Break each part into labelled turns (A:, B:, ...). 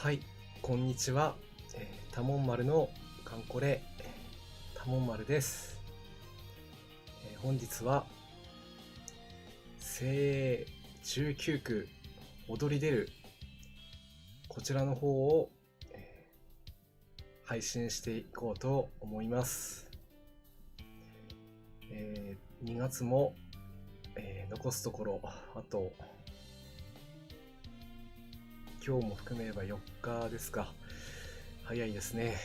A: はい、こんにちは。多聞丸のカンコレ、多聞丸です。本日は精鋭19区踊り出るこちらの方を、配信していこうと思います。2月も、残すところあと今日も含めれば4日ですか。早いですね。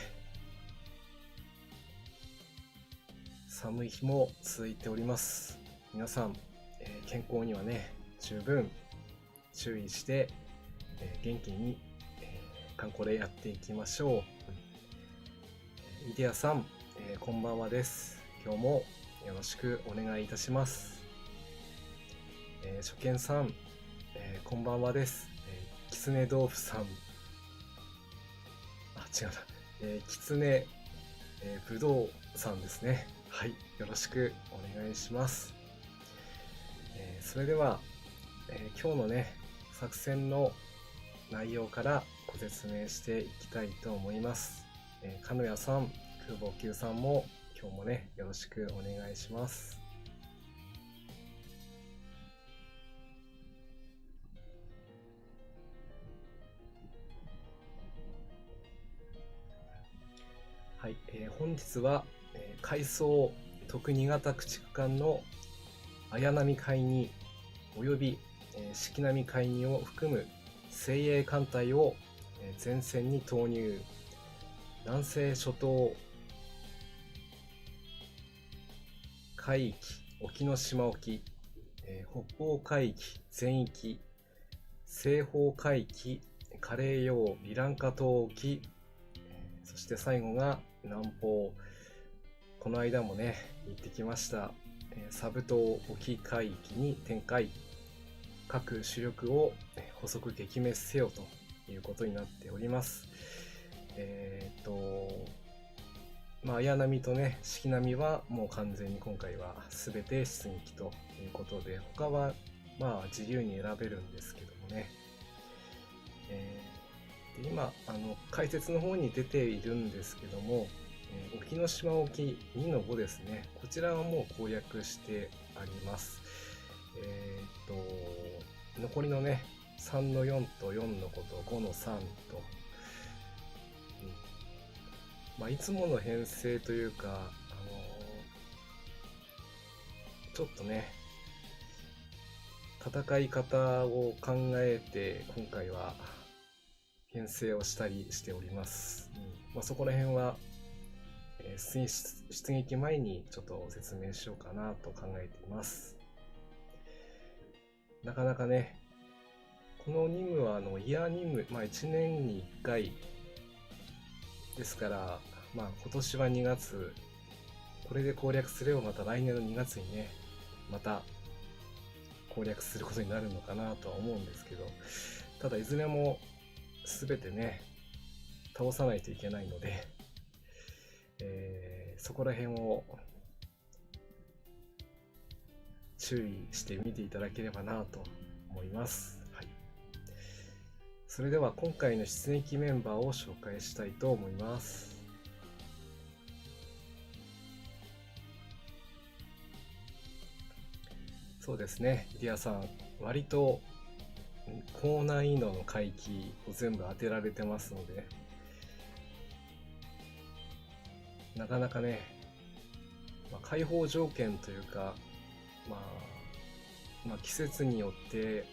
A: 寒い日も続いております。皆さん、健康にはね、十分注意して、元気に、カンコレやっていきましょう。イデアさん、こんばんはです。今日もよろしくお願いいたします。初見さん、こんばんはです。きつね豆腐さん、違うな、きつね、ぶどうさんですね。はい、よろしくお願いします。それでは、今日のね、作戦の内容からご説明していきたいと思います。かのやさん、空母級さんも今日もね、よろしくお願いします。はい、本日は、海藻特2型駆逐艦の綾波海2および、四季並海2を含む精鋭艦隊を、前線に投入。南西諸島海域、沖ノ島沖、北方海域全域、西方海域、カレー洋ビランカ島沖、そして最後が南方。この間もね、行ってきました。サブ島沖海域に展開。各主力を捕捉撃滅せよということになっております。綾波とね、四季並はもう完全に今回は全て出撃ということで、他はまあ自由に選べるんですけどもね。で今解説の方に出ているんですけども、沖ノ島沖2-5ですね。こちらはもう攻略してあります。残りのね、3-4と4-5と5-3と、いつもの編成というか、ちょっとね、戦い方を考えて今回は編成をしたりしております。そこら辺は、出撃前にちょっと説明しようかなと考えています。なかなかね、この任務はイヤー任務、1年に1回ですから、今年は2月、これで攻略すればまた来年の2月にね、また攻略することになるのかなとは思うんですけど、ただいずれも全てね、倒さないといけないので、そこら辺を注意して見ていただければなと思います。はい、それでは今回の出撃メンバーを紹介したいと思います。そうですね、ディアさん、割と高難易度の海域を全部当てられてますので、なかなかね、開放条件というか、季節によって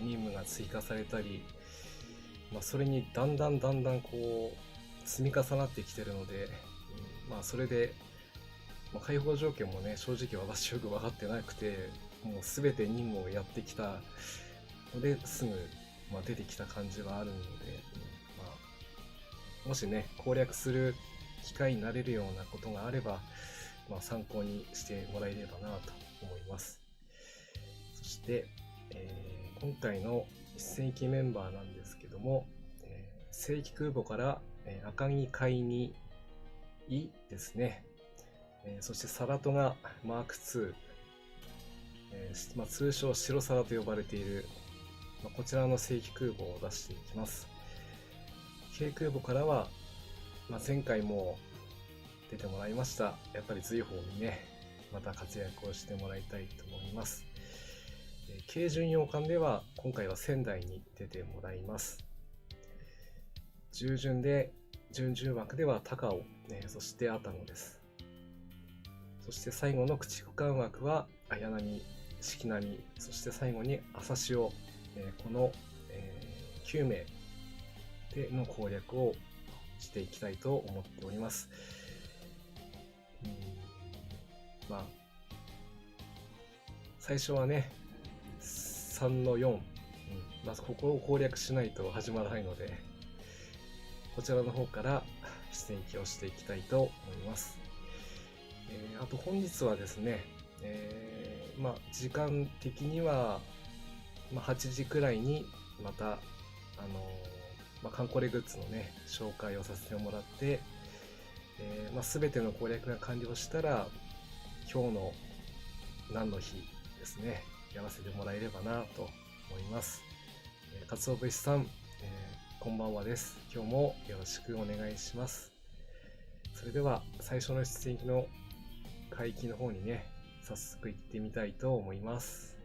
A: 任務が追加されたり、それにだんだんこう積み重なってきてるので、それで、開放条件もね、正直私よく分かってなくて、もう全て任務をやってきたのですぐ、出てきた感じはあるので、もしね、攻略する機会になれるようなことがあれば、参考にしてもらえればなと思います。そして、今回の出撃メンバーなんですけども、正規空母から、赤城海にイですね、そしてサラトがマーク2、通称白サラと呼ばれている、こちらの正規空母を出していきます。K 空母からは、前回も出てもらいました。やっぱり随宝にね、また活躍をしてもらいたいと思います。K 巡洋艦では、今回は仙台に出てもらいます。従順で、準々枠では高尾、そして愛宕です。そして最後の駆逐艦枠は、綾波、四季並、そして最後に朝潮、この、9名での攻略をしていきたいと思っております。最初はね、3の4、まずここを攻略しないと始まらないので、こちらの方から出撃をしていきたいと思います。あと本日はですね、時間的には、8時くらいにまたカンコレグッズのね紹介をさせてもらって、全ての攻略が完了したら今日の何の日ですねやらせてもらえればなと思います。かつお節さん、こんばんはです。今日もよろしくお願いします。それでは最初の出撃の海域の方にね早速行ってみたいと思います。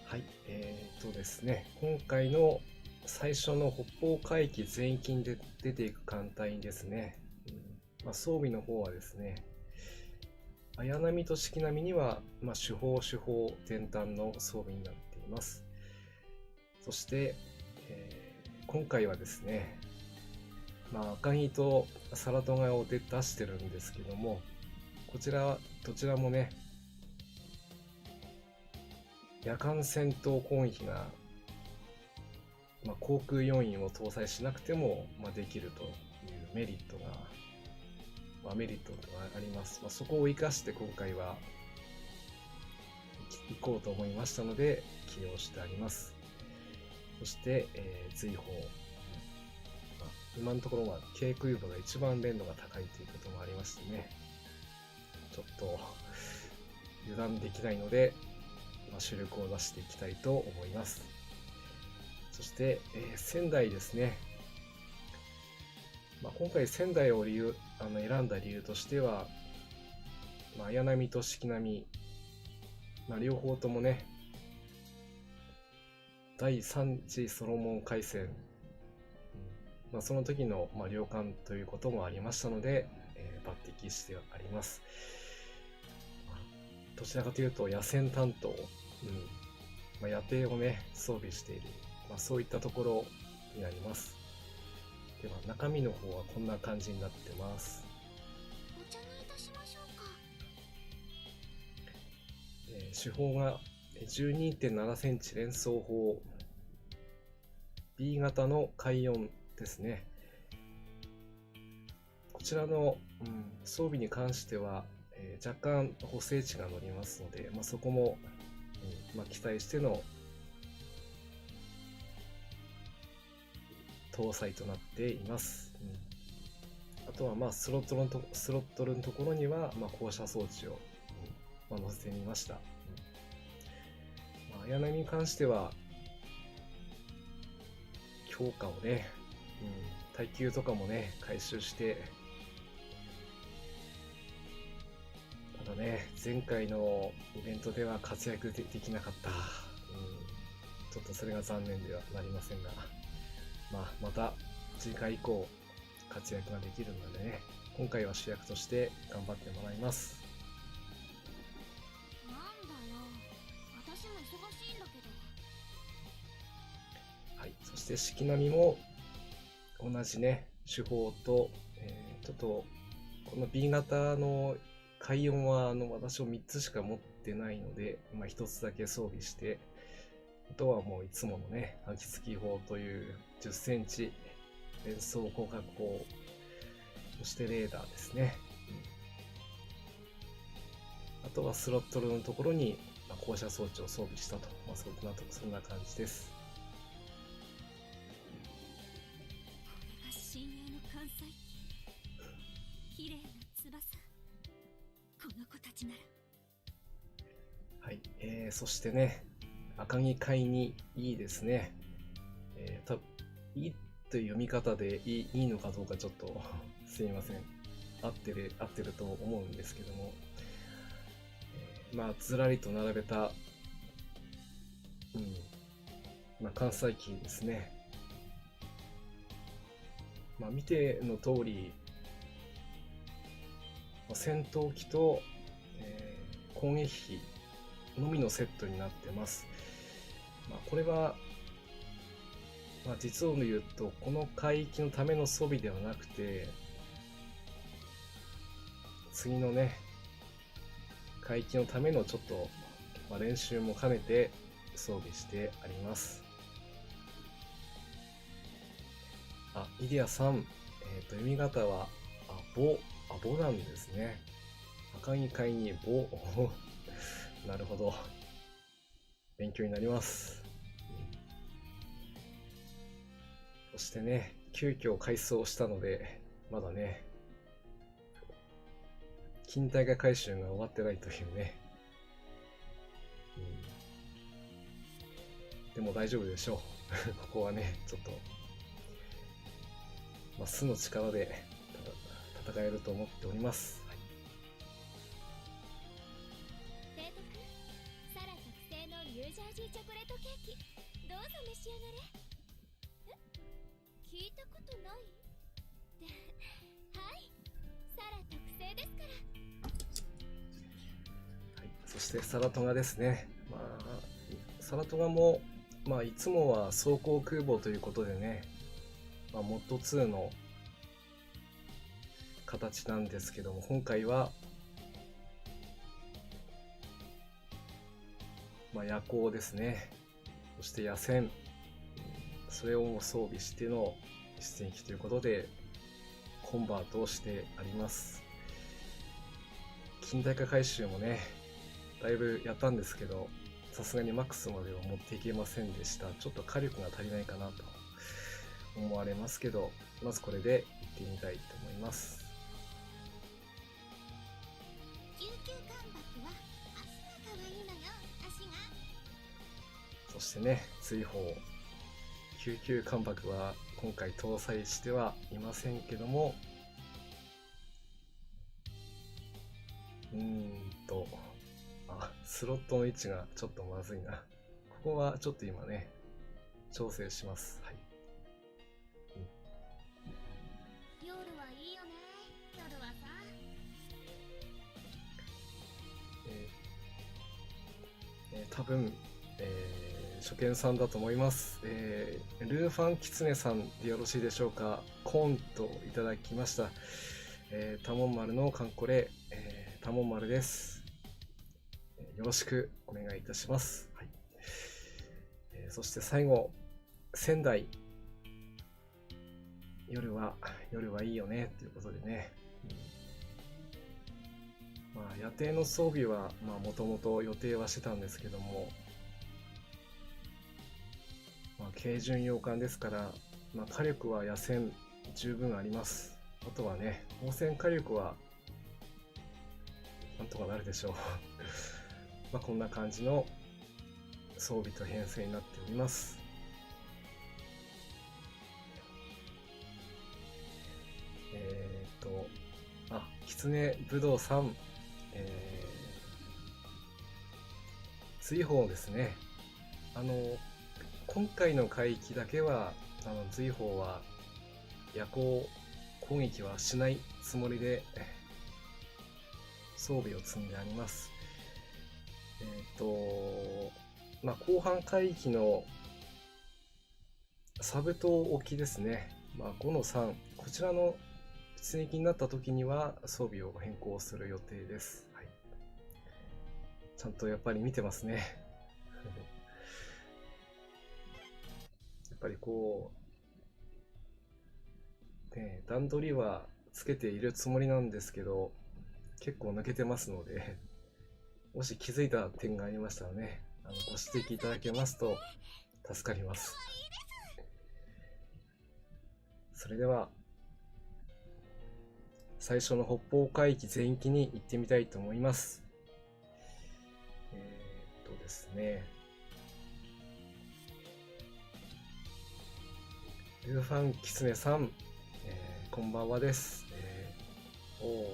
A: はい、ですね、今回の最初の北方海域全域で出ていく艦隊ですね、装備の方はですね、綾波と四季並には、主砲全端の装備になっています。そして、今回はですね、赤木とサラトガを出してるんですけども、こちらどちらもね夜間戦闘攻撃が、航空要員を搭載しなくても、できるというメリットが、メリットがあります。そこを生かして今回は行こうと思いましたので起用してあります。そして、随宝、今のところはK空母が一番連度が高いということもありましてね、ちょっと油断できないので、主力を出していきたいと思います。そして、仙台ですね。今回仙台を選んだ理由としては、綾波と四季並、両方ともね第3次ソロモン海戦、その時の、領艦ということもありましたので、抜擢してあります。どちらかというと野戦担当、野艇をね装備している、そういったところになります。では中身の方はこんな感じになってます。
B: お茶にいたしましょうか。
A: 主砲が 12.7 センチ連装砲 B 型の海4ですね。こちらの、装備に関しては、若干補正値が乗りますので、そこも、期待しての搭載となっています。あとはスロットルのところには、降車装置を、載せてみました。綾波に関しては強化をね、耐久とかもね回収して、ただね前回のイベントでは活躍できなかった、ちょっとそれが残念ではなりませんが、また次回以降活躍ができるのでね、今回は主役として頑張ってもらいます。
B: なんだよ、私も忙しいんだけど。
A: はい、そして四季並も同じね手法と、ちょっとこの B 型の海4は私も3つしか持ってないので、1つだけ装備して、あとはもういつものね秋月砲という10センチ連装広角砲、そしてレーダーですね、あとはスロットルのところに、降車装置を装備したと、そんな感じです。
B: これが深淵の関西機、綺麗な翼、この子たちなら。
A: はい、そしてね、赤城海にいいですね。いいという読み方でいいのかどうかちょっとすいません。合ってると思うんですけども、ずらりと並べた、関西機ですね。見ての通り、戦闘機と、攻撃機のみのセットになってます。これは、実を言うとこの海域のための装備ではなくて、次のね海域のためのちょっと、練習も兼ねて装備してあります。イディアさん、読み方はボなんですね。赤城海にボなるほど、勉強になります。そしてね、急遽改装したのでまだね近代化改修が終わってないというね、でも大丈夫でしょうここはねちょっと、素の力で戦えると思っております。
B: 提督、サラ特製のニュージャージーチョコレートケーキ、どうぞ召し上がれ。聞いたことないはい、サラ特製ですから。
A: はい、そしてサラトガですね。サラトガも、いつもは装甲空母ということでね、モッド2の形なんですけども、今回は、夜行ですね。そして野戦、それを装備しての出撃機ということでコンバートをしてあります。近代化改修もねだいぶやったんですけど、さすがにマックスまでは持っていけませんでした。ちょっと火力が足りないかなと思われますけど、まずこれでいってみたいと思います。
B: 救急艦爆は足が可愛いのよ、足が。
A: そしてね、追放救急艦爆は今回搭載してはいませんけども、スロットの位置がちょっとまずいな。ここはちょっと今ね調整します。はい、
B: 夜はいいよね、夜はさ。
A: 多分、初見さんだと思います。ルーファンキツネさんでよろしいでしょうか。コーンといただきました。タモン丸のカンコレ、タモン丸です。よろしくお願いいたします。はい、そして最後、仙台。夜はいいよねということでね。夜艇の装備はもともと予定はしてたんですけども、軽巡洋艦ですから、火力は野戦十分あります。あとはね、砲戦火力はなんとかなるでしょうこんな感じの装備と編成になっております。狐ぶどうさん、追放ですね。今回の海域だけは追放は夜行攻撃はしないつもりで装備を積んであります。後半海域のサブ島沖ですね、5-3、こちらの出撃になった時には装備を変更する予定です。はい、ちゃんとやっぱり見てますねやっぱりこう、段取りはつけているつもりなんですけど、結構抜けてますのでもし気づいた点がありましたらね、ご指摘いただけますと助かります。それでは最初の北方海域全域に行ってみたいと思います。ですね、ルーファンキツネさん、こんばんはです。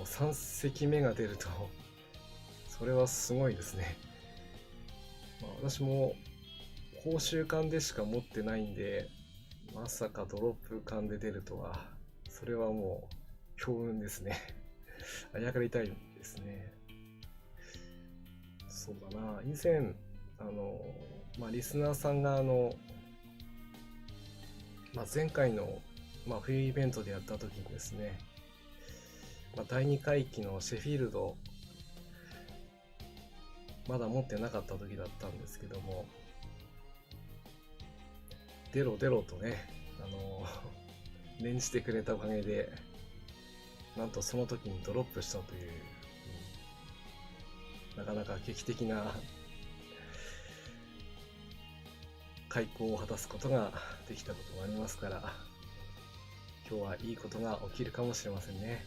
A: 3隻目が出ると、それはすごいですね。私も報酬艦でしか持ってないんで、まさかドロップ艦で出るとは、それはもう強運ですね。あやかりたいですね。そうだな、以前リスナーさんが前回の、冬イベントでやった時にですね、第2回期のシェフィールドまだ持ってなかった時だったんですけども、出ろ出ろとね、念じてくれたおかげで、なんとその時にドロップしたという、なかなか劇的な開口を果たすことができたこともありますから、今日はいいことが起きるかもしれませんね。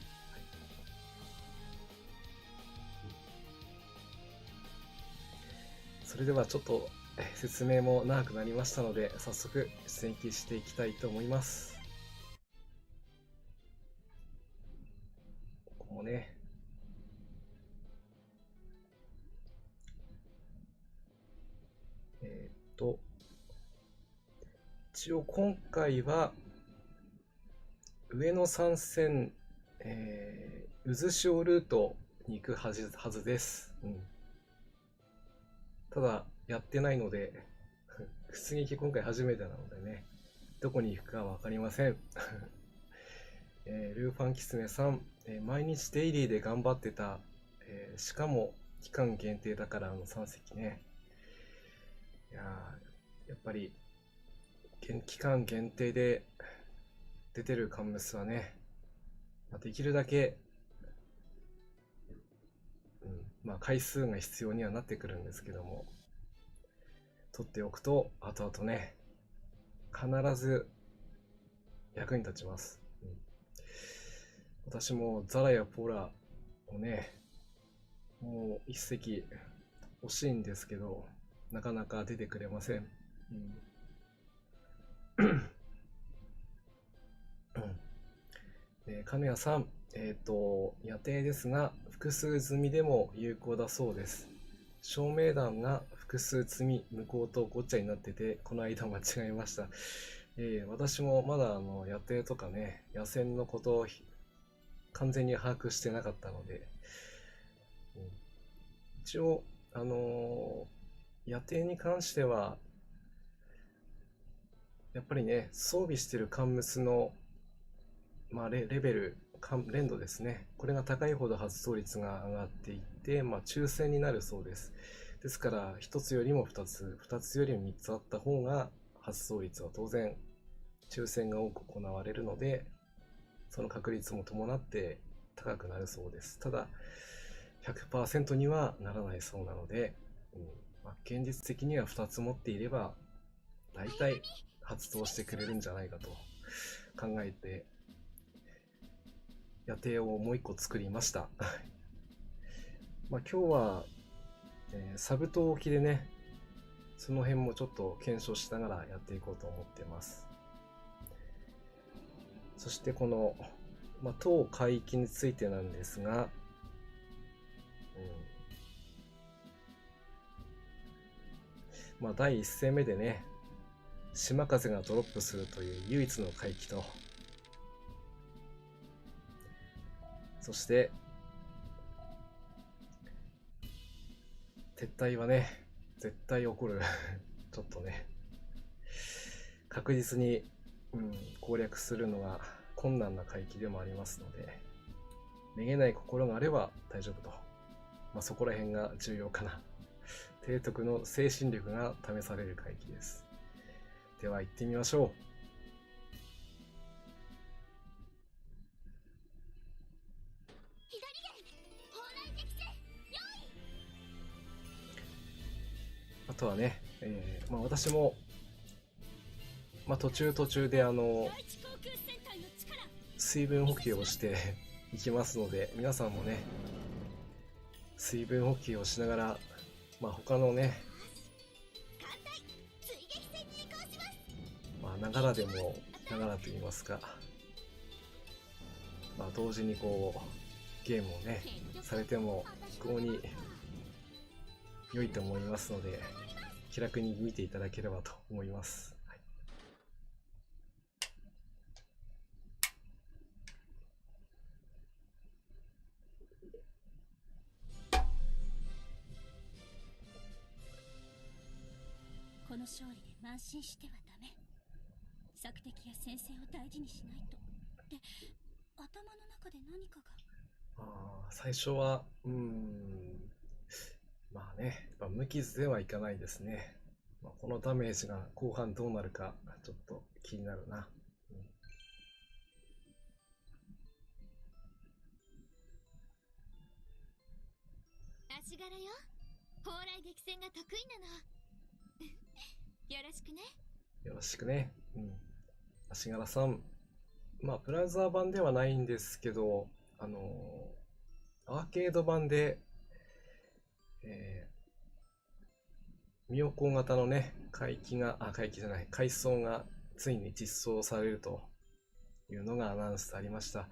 A: それではちょっと説明も長くなりましたので、早速出撃していきたいと思います。ここもね、一応今回は上の参戦、渦潮ルートに行くはずです。ただやってないので出撃今回初めてなのでね、どこに行くか分かりません。ルーファンキツネさん、毎日デイリーで頑張ってた、しかも期間限定だから3隻ね。いややっぱり期間限定で出てるカンムスはね、できるだけ、回数が必要にはなってくるんですけども、取っておくと後々ね、必ず役に立ちます。私もザラやポラをね、もう一隻欲しいんですけど、なかなか出てくれません。金谷さん、野艇ですが複数積みでも有効だそうです。照明弾が複数積み、向こうとごっちゃになってて、この間間違えました。私もまだ野艇とかね、野戦のことを完全に把握してなかったので、一応野艇に関してはやっぱりね、装備してるカンムスの、レベル、連度ですね、これが高いほど発動率が上がっていって、抽選になるそうです。ですから1つよりも2つ、2つよりも3つあった方が発動率は当然抽選が多く行われるので、その確率も伴って高くなるそうです。ただ 100% にはならないそうなので、現実的には2つ持っていれば大体発動してくれるんじゃないかと考えて野艇をもう1個作りました。今日は、サブ島沖でね、その辺もちょっと検証しながらやっていこうと思ってます。そしてこの、当海域についてなんですが、第1戦目でね、島風がドロップするという唯一の海域と、そして撤退はね、絶対起こる。ちょっとね、確実に、攻略するのが困難な海域でもありますので、めげない心があれば大丈夫と。そこら辺が重要かな。提督の精神力が試される海域です。では行ってみましょう。とはね、私も、途中で水分補給をしていきますので、皆さんもね、水分補給をしながら、他のね、ながらでも、ながらと言いますか、同時にこう、ゲームをね、されても非常に良いと思いますので、気楽に見ていただければと思います。はい、
B: この勝利で慢心してはダメ。索敵や先制を大事にしないと。で、頭の中で何かが。
A: 最初は無傷ではいかないですね。このダメージが後半どうなるかちょっと気になるな。
B: 足柄よ。蓬莱激戦が得意なの。よろしくね。
A: よろしくね。足柄さん。ブラウザー版ではないんですけど、アーケード版で、妙高型のね、回送がついに実装されるというのがアナウンスありました。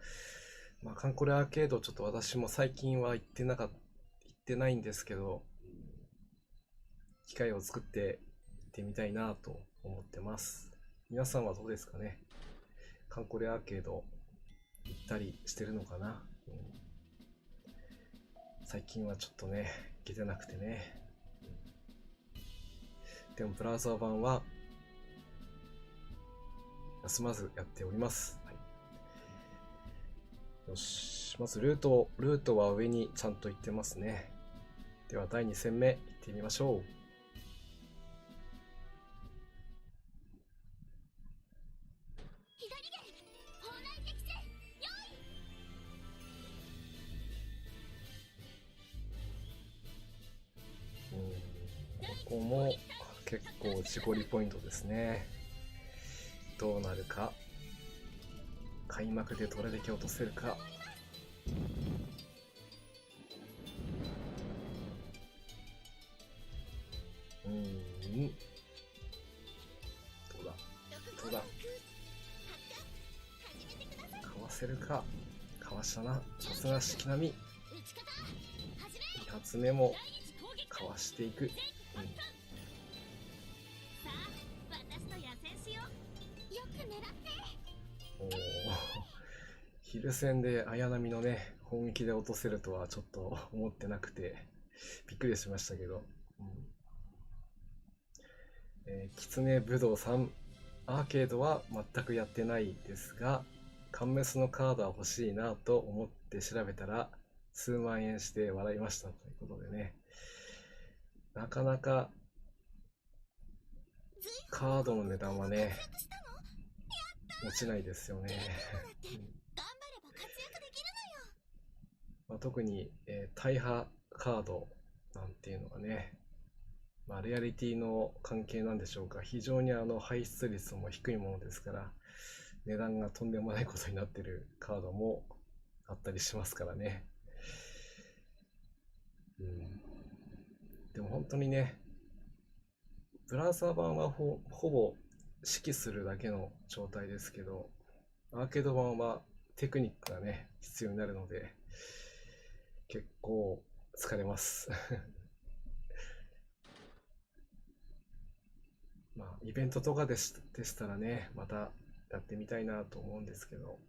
A: カンコレアーケードちょっと私も最近は行ってないんですけど、機会を作って行ってみたいなと思ってます。皆さんはどうですかね。カンコレアーケード行ったりしてるのかな。最近はちょっとね、行けてなくてね。でもブラウザー版は休まずやっております。はい、よし、まずルートは上にちゃんと行ってますね。では第2戦目行ってみましょう。ここも結構絞りポイントですね。どうなるか。開幕でどれだけ落とせるか。どうだかわせるか。かわしたな。さすが式並み。2発目もかわしていく。昼戦で綾波のね、本気で落とせるとはちょっと思ってなくてびっくりしましたけど、狐武道3アーケードは全くやってないですが、カンメスのカードは欲しいなと思って調べたら数万円して笑いましたということでね、なかなかカードの値段はね落ちないですよね。特に、大破カードなんていうのがね、レアリティの関係なんでしょうか、非常に排出率も低いものですから値段がとんでもないことになっているカードもあったりしますからね。でも本当にね、ブラウザー版はほぼ指揮するだけの状態ですけど、アーケード版はテクニックがね必要になるので結構疲れますイベントとかでしたらね、またやってみたいなと思うんですけど、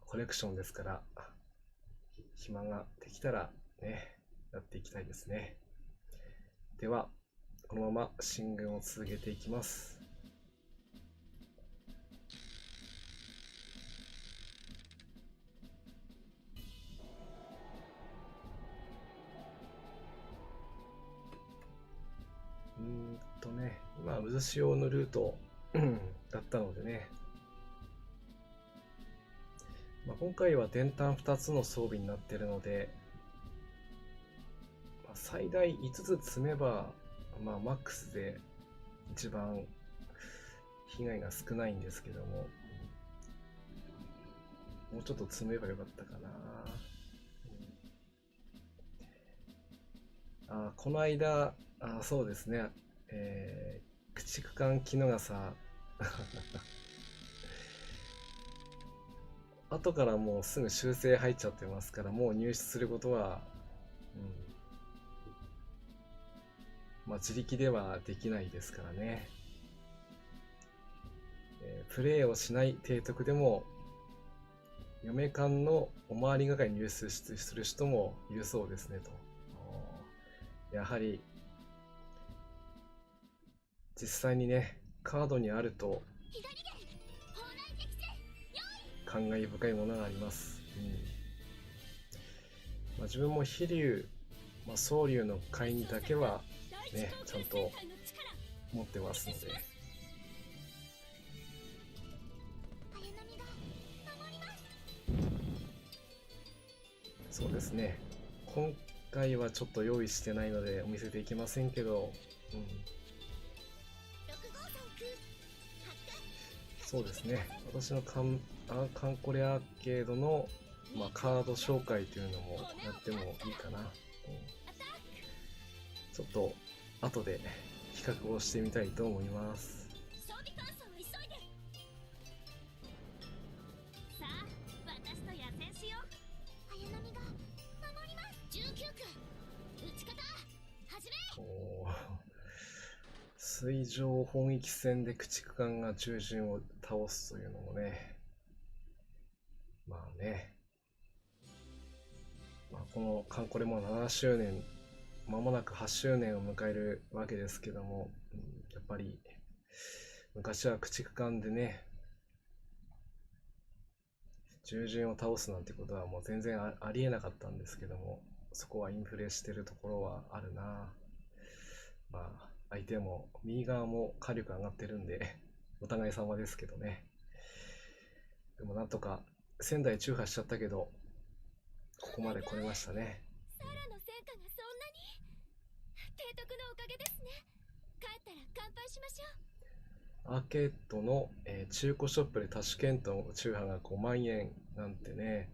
A: コレクションですから暇ができたらねやっていきたいですね。ではこのまま進軍を続けていきます。今渦潮のルートだったのでね、今回は電炭2つの装備になっているので、最大5つ積めば、まあ、マックスで一番被害が少ないんですけども、もうちょっと積めばよかったかな。この間、そうですね、駆逐艦キノガサ後からもうすぐ修正入っちゃってますから、もう入手することは、まあ自力ではできないですからね。プレイをしない提督でも嫁艦のおまわり係に入手する人もいるそうですねと。やはり実際にね、カードにあると感慨深いものがあります。まあ、自分も飛竜、蒼竜の会にだけはね、ちゃんと持ってますので。そうですね、今回はちょっと用意してないのでお見せできませんけど、そうですね、私のカンコレアーケードの、カード紹介というのもやってもいいかな。ちょっと後で比較をしてみたいと思います。水上砲撃戦で駆逐艦が獣人を倒すというのもね、このカンコレも7周年、間もなく8周年を迎えるわけですけども、やっぱり昔は駆逐艦でね、獣人を倒すなんてことはもう全然ありえなかったんですけども、そこはインフレしてるところはあるな。相手も右側も火力上がってるんでお互い様ですけどね。でもなんとか仙台中破しちゃったけど、ここまで来れましたね。
B: サラの戦果がそんなに。提督のおかげですね。帰ったら乾杯しましょ
A: う。アーケードの、中古ショップでタシケントの中破が5万円なんてね、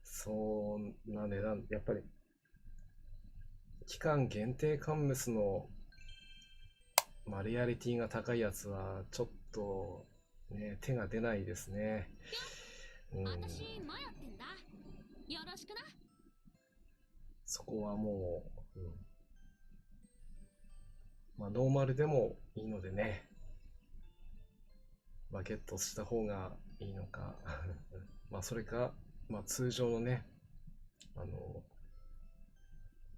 A: そんな値段、やっぱり期間限定カンムスのリアリティが高いやつはちょっとね、手が出ないですね。
B: 私マヤってんだ。よろしくな。
A: そこはもう、ノーマルでもいいのでね、ゲットした方がいいのかそれか、通常のね、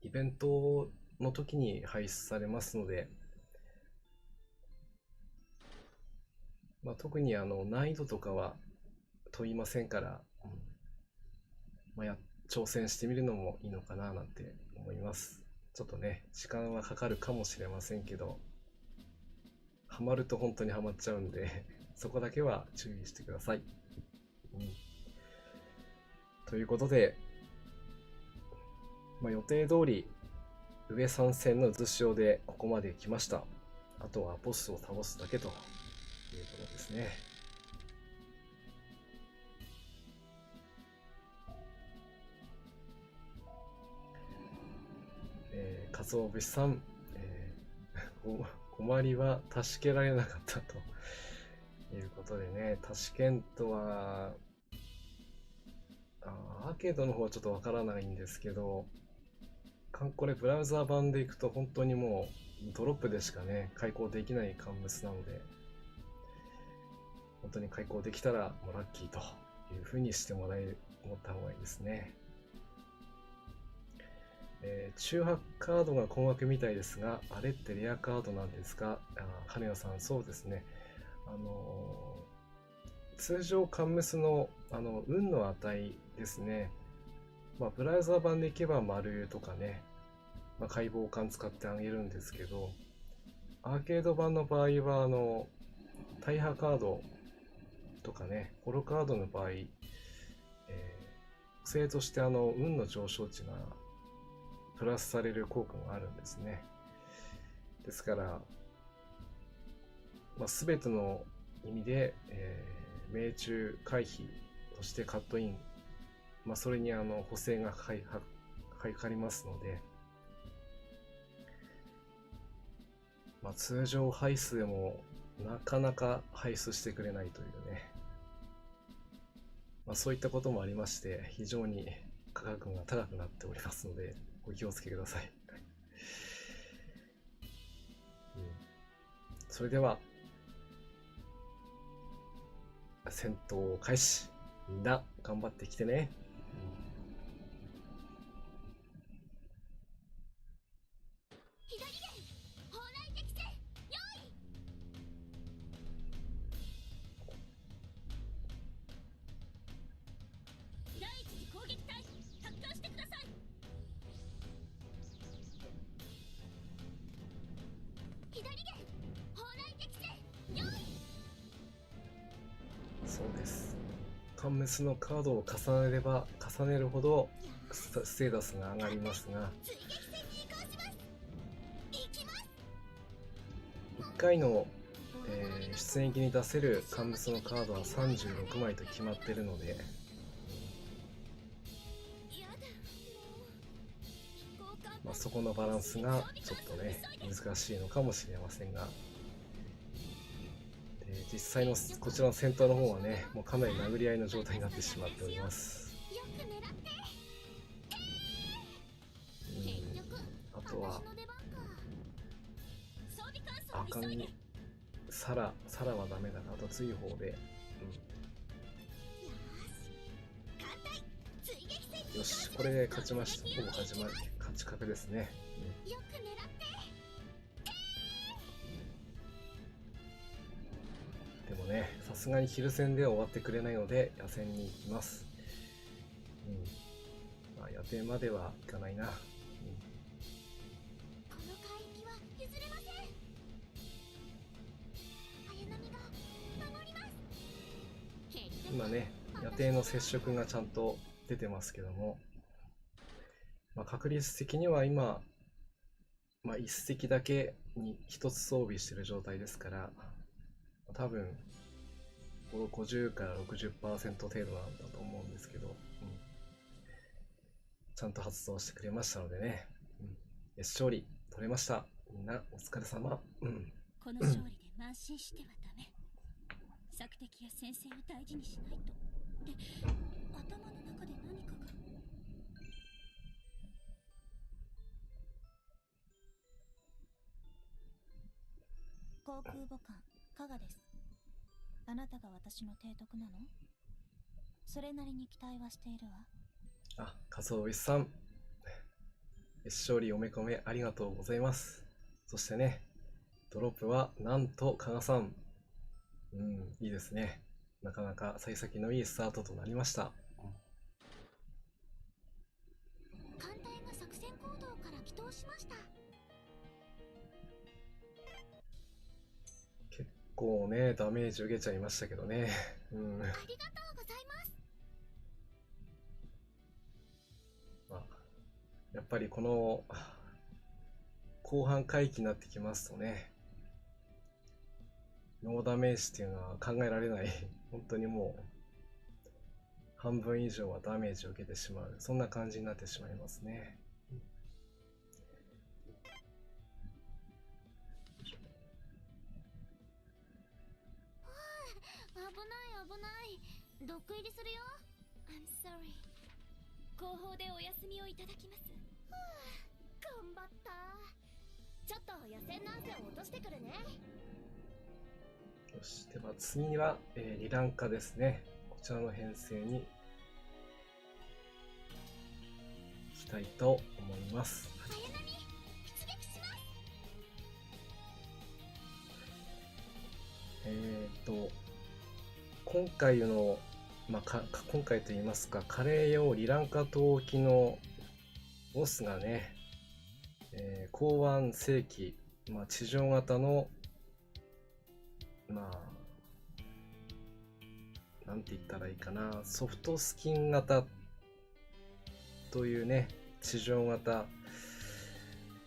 A: イベントの時に排出されますので、特に難易度とかは問いませんから、挑戦してみるのもいいのかななんて思います。ちょっとね、時間はかかるかもしれませんけど、ハマると本当にハマっちゃうんでそこだけは注意してください。ということで、予定通り上3戦の渦潮でここまで来ました。あとはボスを倒すだけということですね。かつお節さん、困りは助けられなかったということでね、タシケントはアーケードの方はちょっとわからないんですけど、これブラウザー版でいくと本当にもうドロップでしかね開講できないカンムスなので、本当に開講できたらもうラッキーという風にして思った方がいいですね。中破カードが困惑みたいですが、あれってレアカードなんですか？羽根さん、そうですね。通常カンムスの運の値ですね。ブラウザー版でいけば丸とかね、解剖感使ってあげるんですけど、アーケード版の場合は大破カードとかね、ホロカードの場合、特性として運の上昇値がプラスされる効果があるんですね。ですから、全ての意味で、命中回避としてカットイン、それに補正がかかりますので、通常排出でもなかなか排出してくれないというね、そういったこともありまして、非常に価格が高くなっておりますので、お気をつけください。それでは、戦闘開始。みんな頑張ってきてね。そうです。カンメスのカードを重ねれば重ねるほどステータスが上がりますが、1回の、出撃に出せるカンメスのカードは36枚と決まっているので、そこのバランスがちょっとね難しいのかもしれませんが、実際のこちらの戦闘の方はね、もうかなり殴り合いの状態になってしまっております。あとは赤にサラはダメだな。あと追放で、よし、これで勝ちました。ほぼ勝ち確ですね。でもね、さすがに昼戦では終わってくれないので野戦に行きます。野戦まではいかないな。今ね、野生の接触がちゃんと出てますけども、確率的には今、1隻だけに1つ装備してる状態ですから、多分50から 60% 程度なんだと思うんですけど、ちゃんと発動してくれましたのでね、勝利取れました。みんなお疲れ様。
B: この勝利で慢心してはダメ。索敵や先生を大事にしないと。で、頭の中で何かが。航空母艦加賀です。あなたが私の提督なの？それなりに期待はしているわ。
A: かつお節さん、勝利おめこめありがとうございます。そしてね、ドロップはなんと加賀さん。いいですね。なかなか幸先のいいスタートとなりました。
B: 艦隊が作戦行動から帰投しました。
A: 結構ね、ダメージ受けちゃいましたけどね。
B: ありがとうございます。
A: やっぱりこの後半回帰になってきますとね、ノーダメージっていうのは考えられない。本当にもう半分以上はダメージを受けてしまう、そんな感じになってしまいますね。
B: 危ない。毒入りするよ。I'm sorry。後方でお休みをいただきます。頑張った。ちょっと野戦の汗を落としてくるね。
A: よし、では次は、リランカですね。こちらの編成にいきたいと思います。
B: 早波出撃し
A: ます。今回の、今回といいますか、カレー用リランカ島沖のボスがね、港湾世紀、地上型のなんて言ったらいいかな、ソフトスキン型というね、地上型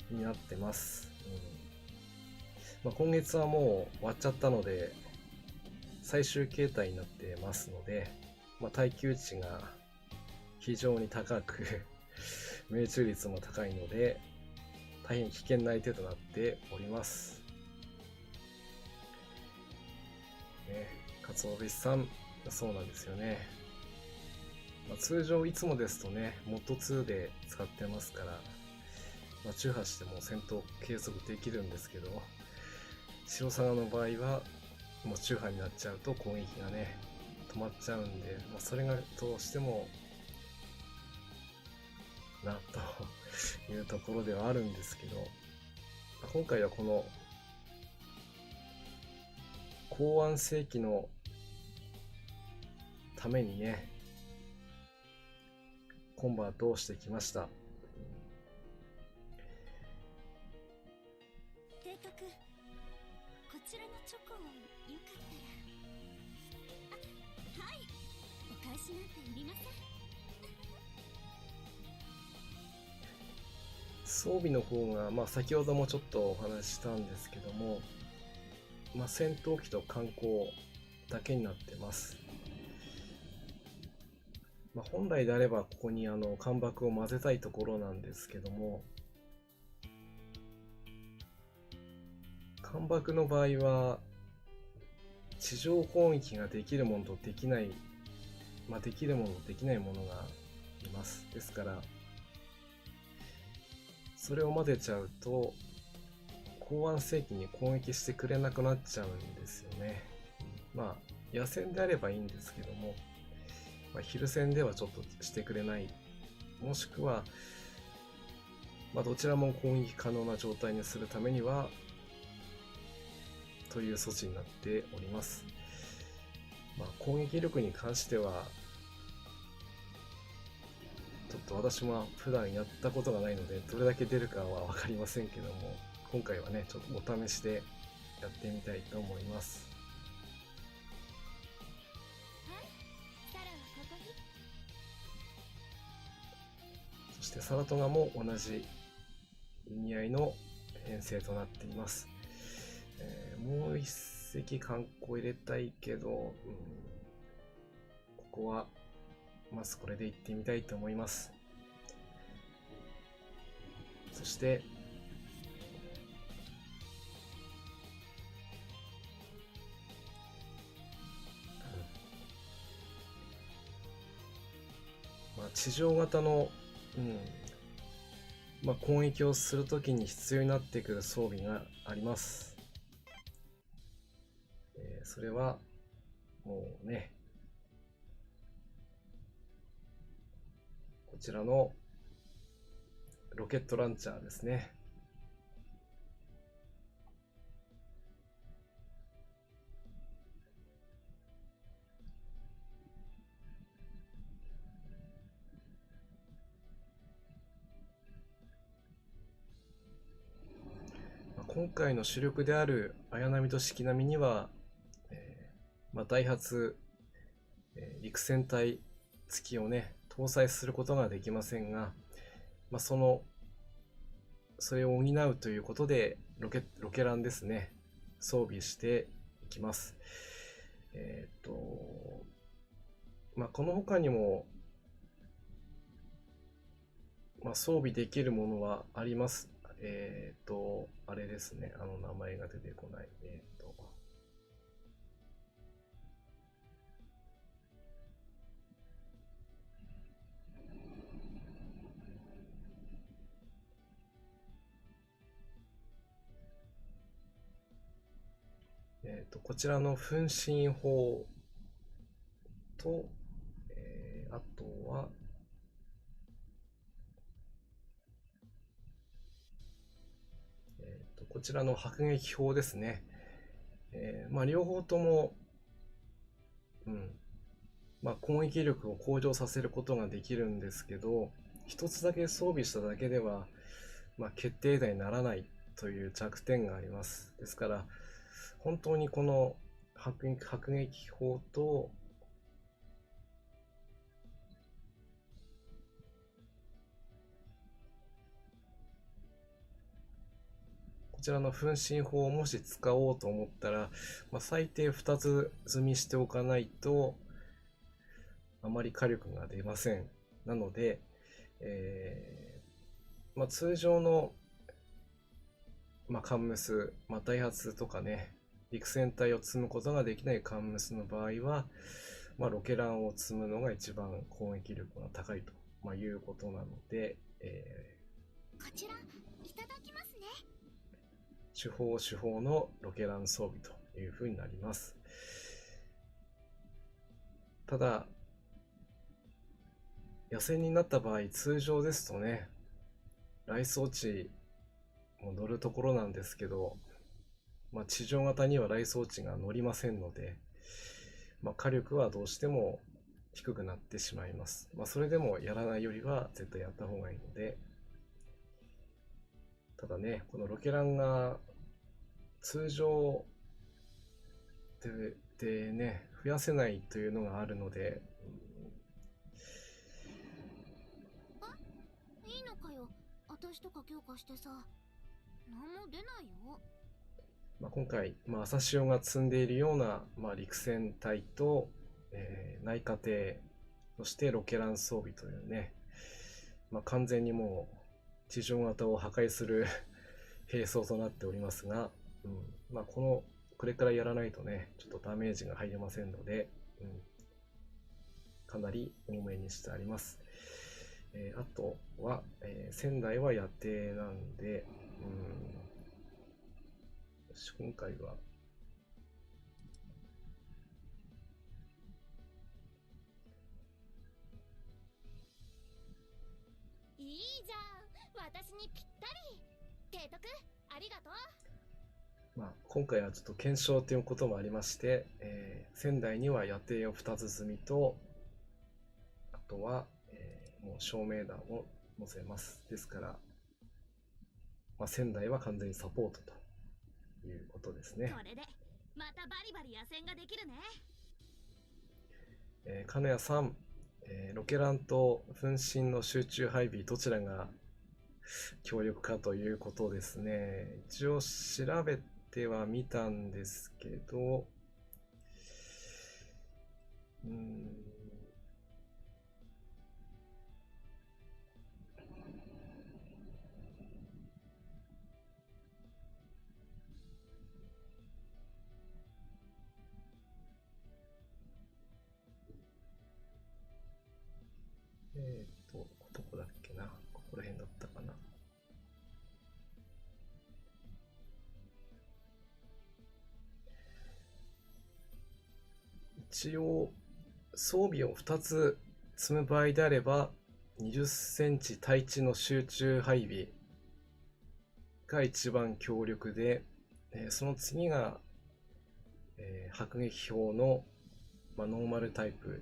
A: になってます。今月はもう終わっちゃったので、最終形態になってますので、耐久値が非常に高く命中率も高いので、大変危険な相手となっております。かつお節さん、そうなんですよね。通常いつもですとね、モッド2で使ってますから、中波しても戦闘継続できるんですけど、白サガの場合は、もう中波になっちゃうと攻撃がね、止まっちゃうんで、それがどうしても、な、というところではあるんですけど、今回はこの、公安世紀のためにね、コンバートをしてきました。
B: 提督、こちらのチョコをよかったら。はい、お返しなんていりません。
A: 装備の方が、先ほどもちょっとお話ししたんですけども、戦闘機と艦砲だけになってます。本来であればここに艦爆を混ぜたいところなんですけども、艦爆の場合は地上攻撃ができるものとできない、できるものとできないものがいます。ですからそれを混ぜちゃうと公安世紀に攻撃してくれなくなっちゃうんですよね。野戦であればいいんですけども、昼戦ではちょっとしてくれない、もしくは、どちらも攻撃可能な状態にするためにはという措置になっております。攻撃力に関してはちょっと私も普段やったことがないのでどれだけ出るかは分かりませんけども、今回はねちょっとお試しでやってみたいと思います。そしてサラトガも同じ意味合いの編成となっています。もう一隻艦砲入れたいけど、ここはまずこれで行ってみたいと思います。そして地上型の、攻撃をするときに必要になってくる装備があります。それはもうね、こちらのロケットランチャーですね。今回の主力である綾波と四季並みには、ダイハツ、陸戦隊付きをね搭載することができませんが、それを補うということでロケランですね、装備していきます。この他にも、装備できるものはあります。あれですね、名前が出てこない。こちらの分身法と、あとは、こちらの迫撃砲ですね。両方とも、攻撃力を向上させることができるんですけど、一つだけ装備しただけでは、決定打にならないという弱点があります。ですから本当にこの迫撃砲とちらの分身法をもし使おうと思ったら、最低2つ積みしておかないとあまり火力が出ません。なので、通常の、カンムス、ダイハツとかね、陸戦隊を積むことができないカンムスの場合は、ロケランを積むのが一番攻撃力が高いと、いうことなので、
B: こちらいただきますね。
A: 手法のロケラン装備という風になります。ただ、野戦になった場合、通常ですとね、雷装置も乗るところなんですけど、地上型には雷装置が乗りませんので、火力はどうしても低くなってしまいます。それでもやらないよりは絶対やった方がいいので、ただね、このロケランが通常でね、増やせないというのがあるので、
B: いいのかよ。私とか強化してさ、何も出ないよ。
A: 今回、朝潮が積んでいるような、陸戦隊と、内科艇、そしてロケラン装備というね、完全にもう地上型を破壊する兵装となっておりますが、これからやらないとね、ちょっとダメージが入りませんので、かなり多めにしてあります。あとは、仙台は野艇なんで、今回はい
B: いじゃん、私にぴったり。提督ありがとう。
A: 今回はちょっと検証ということもありまして、仙台には野艇を2つ積みと、あとは、もう照明弾を載せます。ですから、仙台は完全にサポートということですね。
B: これでまたバリバリ野戦ができるね。
A: 金谷さん、ロケランと分身の集中配備どちらが強力かということですね。一応調べてはみたんですけど、どこだっけな、ここら辺だったかな。一応装備を2つ積む場合であれば20センチ対地の集中配備が一番強力で、その次が、迫撃砲の、ノーマルタイプ、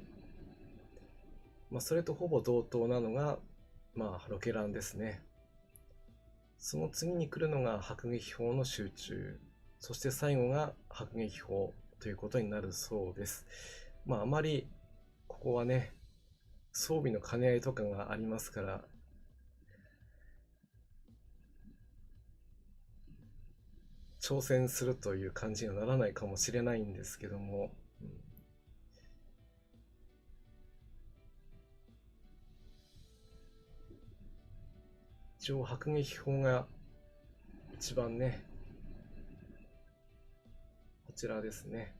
A: それとほぼ同等なのが、ロケランですね。その次に来るのが迫撃砲の集中、そして最後が迫撃砲ということになるそうです。あまりここはね、装備の兼ね合いとかがありますから、挑戦するという感じにはならないかもしれないんですけども、一応迫撃砲が一番ね、こちらですね。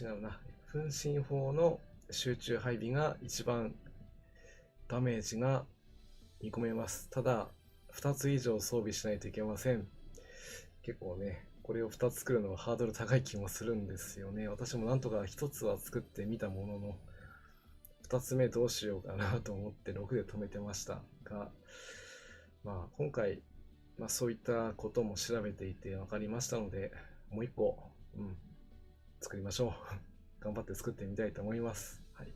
A: 違うな。分身砲の集中配備が一番ダメージが見込めます。ただ、2つ以上装備しないといけません。結構ね、これを2つ作るのはハードル高い気もするんですよね。私もなんとか1つは作ってみたものの、2つ目どうしようかなと思って6で止めてましたが、今回、そういったことも調べていて分かりましたので、もう1個、作りましょう。頑張って作ってみたいと思います。はい。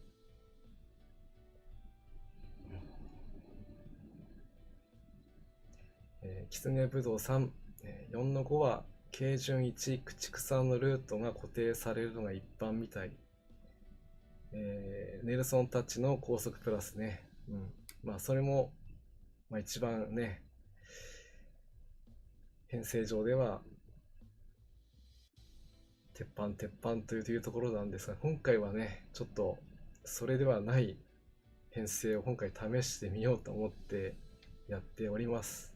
A: キツネブドウ3、4-5は軽順1、駆逐3のルートが固定されるのが一般みたい。ネルソンタッチの高速プラスね。まあそれも、まあ、一番ね、編成上では鉄板というところなんですが、今回はね、ちょっとそれではない編成を今回試してみようと思ってやっております。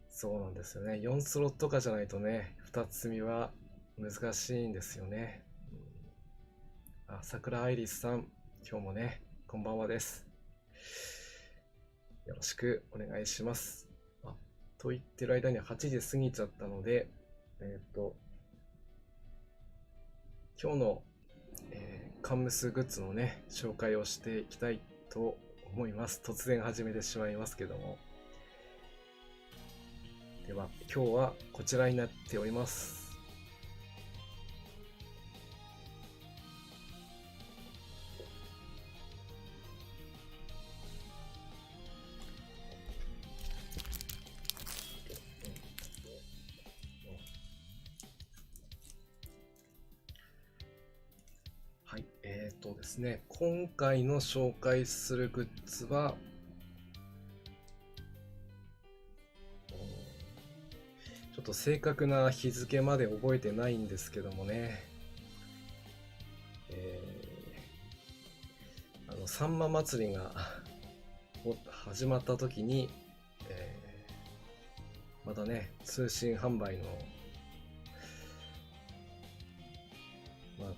A: そうなんですよね。4スロット化じゃないとね、2つ積みは難しいんですよね。桜アイリスさん、今日もね、こんばんはです。よろしくお願いします。と言ってる間に8時過ぎちゃったので、今日の、カンムスグッズのね、紹介をしていきたいと思います。突然始めてしまいますけども。では、今日はこちらになっております。はい、ですね、今回の紹介するグッズは、ちょっと正確な日付まで覚えてないんですけどもね、さんま祭りが始まった時に、またね、通信販売の、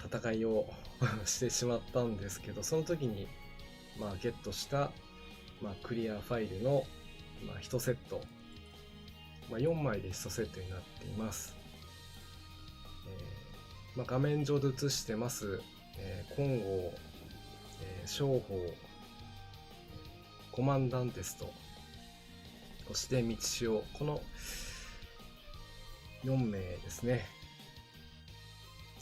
A: 戦いをしてしまったんですけど、その時に、ゲットした、クリアファイルの、1セット、4枚で1セットになっています。画面上で映してます、金剛、商法、コマンダンテスト、そして道潮、この4名ですね。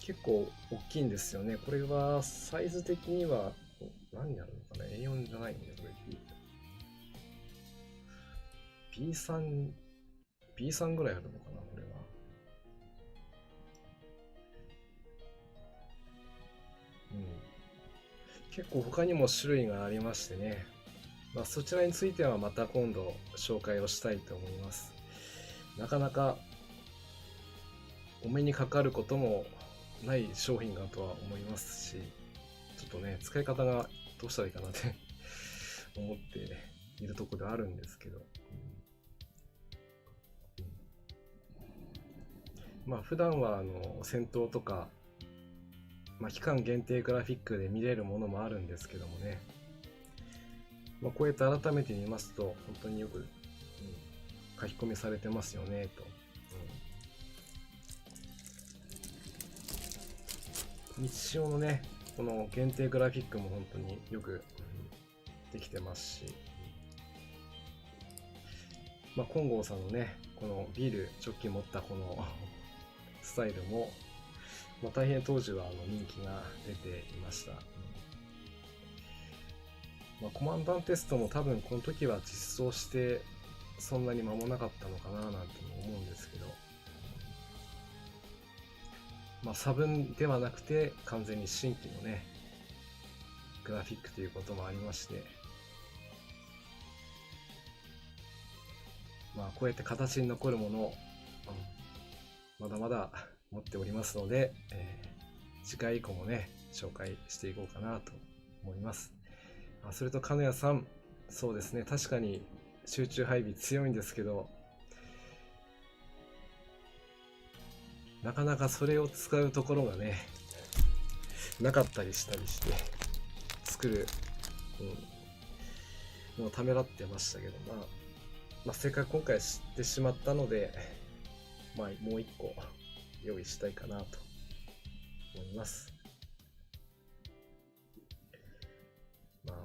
A: 結構大きいんですよね。これはサイズ的には何になるのかな？ A4 じゃないんだよ、これ。B3 ぐらいあるのかな、これは。結構他にも種類がありましてね。そちらについてはまた今度紹介をしたいと思います。なかなかお目にかかることもない商品だとは思いますし、ちょっとね、使い方がどうしたらいいかなって思っているところではあるんですけど、普段は戦闘とか、期間限定グラフィックで見れるものもあるんですけどもね、こうやって改めて見ますと本当によく、書き込みされてますよねと。日常のね、この限定グラフィックも本当によく、できてますし、金剛さんのね、このビールジョッキ持ったこのスタイルも、大変当時は人気が出ていました。コマンダンテストも多分この時は実装してそんなに間もなかったのかななんて思うんですけど、差分ではなくて完全に新規のねグラフィックということもありまして、こうやって形に残るものを、まだまだ持っておりますので、次回以降もね紹介していこうかなと思います。それと金谷さん、そうですね、確かに集中配備強いんですけど、なかなかそれを使うところがねなかったりしたりして作る、もうためらってましたけど、せっかく今回知ってしまったので、もう一個用意したいかなと思います。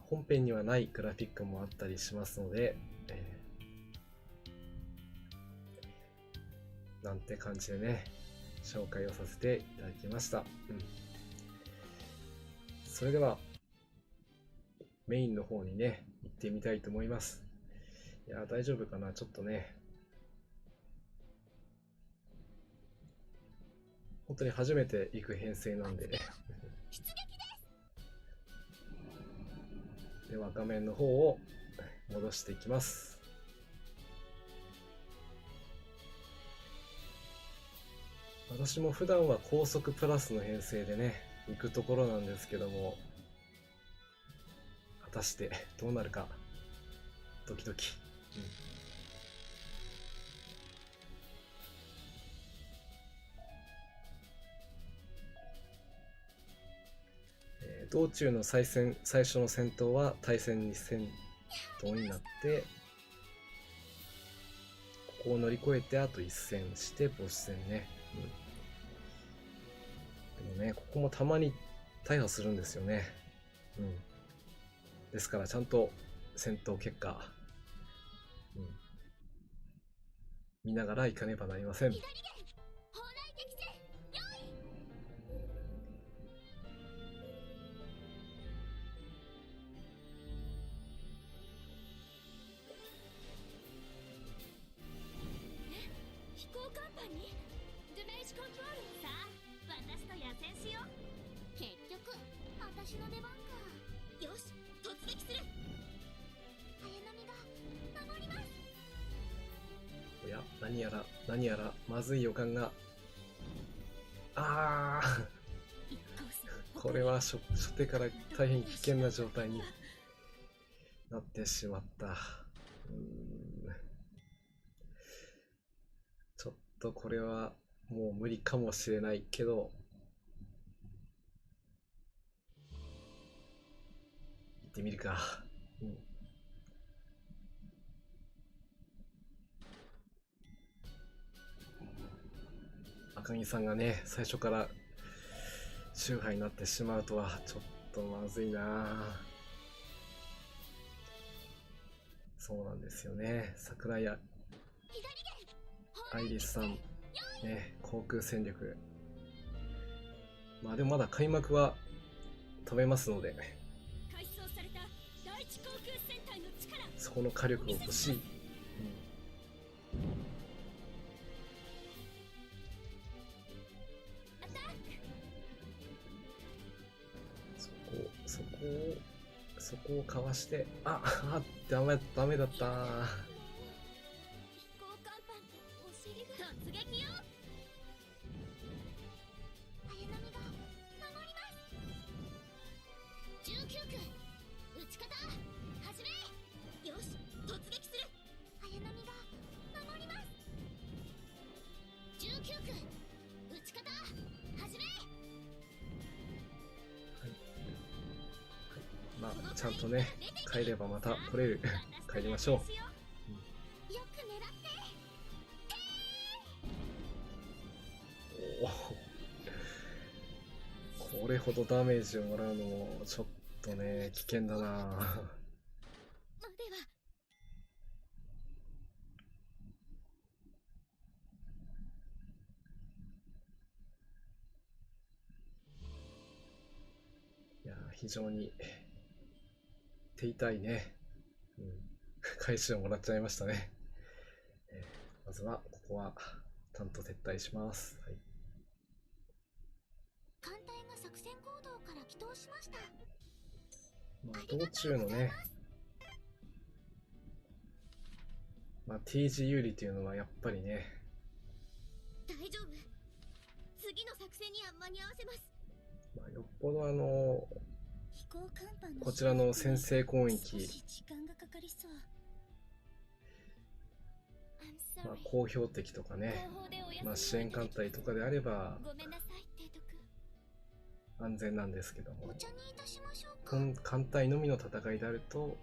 A: 本編にはないグラフィックもあったりしますので、なんて感じでね紹介をさせていただきました。それではメインの方にね行ってみたいと思います。いや大丈夫かな、ちょっとね本当に初めて行く編成なんで
B: 失礼
A: では画面の方を戻していきます。私も普段は高速プラスの編成でね行くところなんですけども、果たしてどうなるかドキドキ。道中の最初の戦闘は対戦2戦闘になって、ここを乗り越えてあと1戦してボス戦ね。でもね、ここもたまに大破するんですよね。ですからちゃんと戦闘結果、見ながら行かねばなりません。
B: 私の出番か。よし、突撃する。綾波が守ります。
A: おや、何やらまずい予感が。これは初手から大変危険な状態になってしまった。ちょっとこれはもう無理かもしれないけど、行ってみるか。赤木さんがね、最初から宗派になってしまうとはちょっとまずいな。そうなんですよね。桜井アイリスさんね、航空戦力、まあでもまだ開幕は飛べますので、そこの火力を欲しい。そこをかわして、ダメだった。ちゃんとね、帰ればまた来れる。帰りましょう。これほどダメージをもらうのもちょっとね、危険だな。いや、非常に手痛いね。回収をもらっちゃいましたね。まずはここはちゃんと撤退します。はい。
B: 艦隊が作戦行動から帰投しました。
A: 道中のね、T 字有利というのはやっぱりね、
B: 大丈夫、次の作戦には間に合わせます。
A: よっぽどこちらの先制攻撃、好標的とかね、支援艦隊とかであれば安全なんですけども、艦隊のみの戦いであると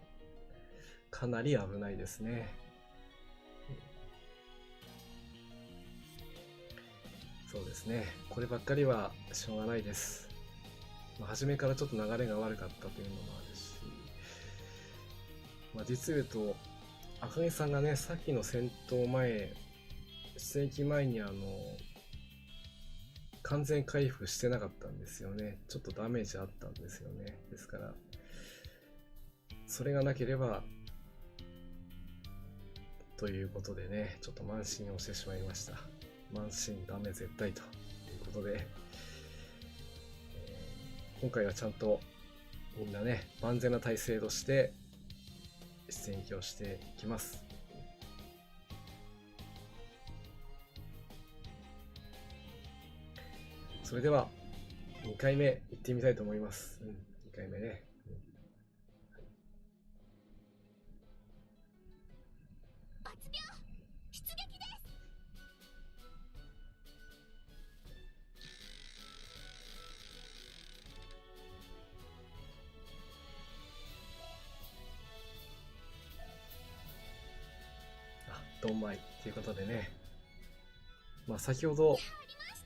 A: かなり危ないですね。そうですね、こればっかりはしょうがないです。初めからちょっと流れが悪かったというのもあるし、実言うと赤木さんがね、さっきの戦闘前、出撃前に完全回復してなかったんですよね。ちょっとダメージあったんですよね。ですからそれがなければということでね、ちょっと慢心をしてしまいました。慢心ダメ絶対ということで、今回はちゃんとみんなね、万全な体制として出撃をしていきます。それでは2回目行ってみたいと思います。2回目ね。ドンマイということでね、先ほど、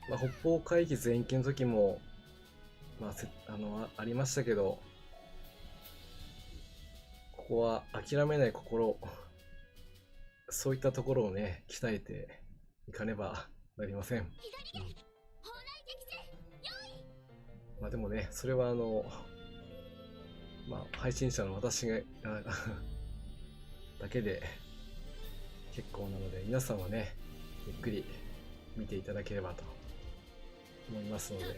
A: 北方会議前期の時も、ありましたけど、ここは諦めない心、そういったところをね、鍛えていかねばなりません。でもね、それは配信者の私がだけで結構なので、皆さんはね、ゆっくり見ていただければと思いますので。さ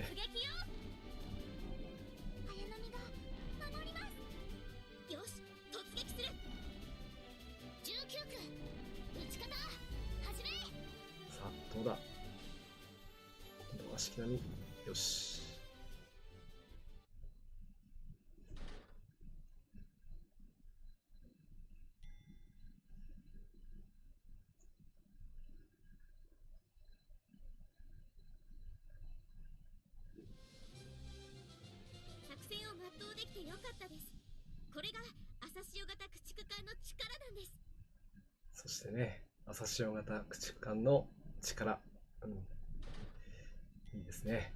A: あ、どうだ。今度は式並み。よし。
B: これが朝潮型駆逐艦の力なんです。
A: そしてね、朝潮型駆逐艦の力、いいですね。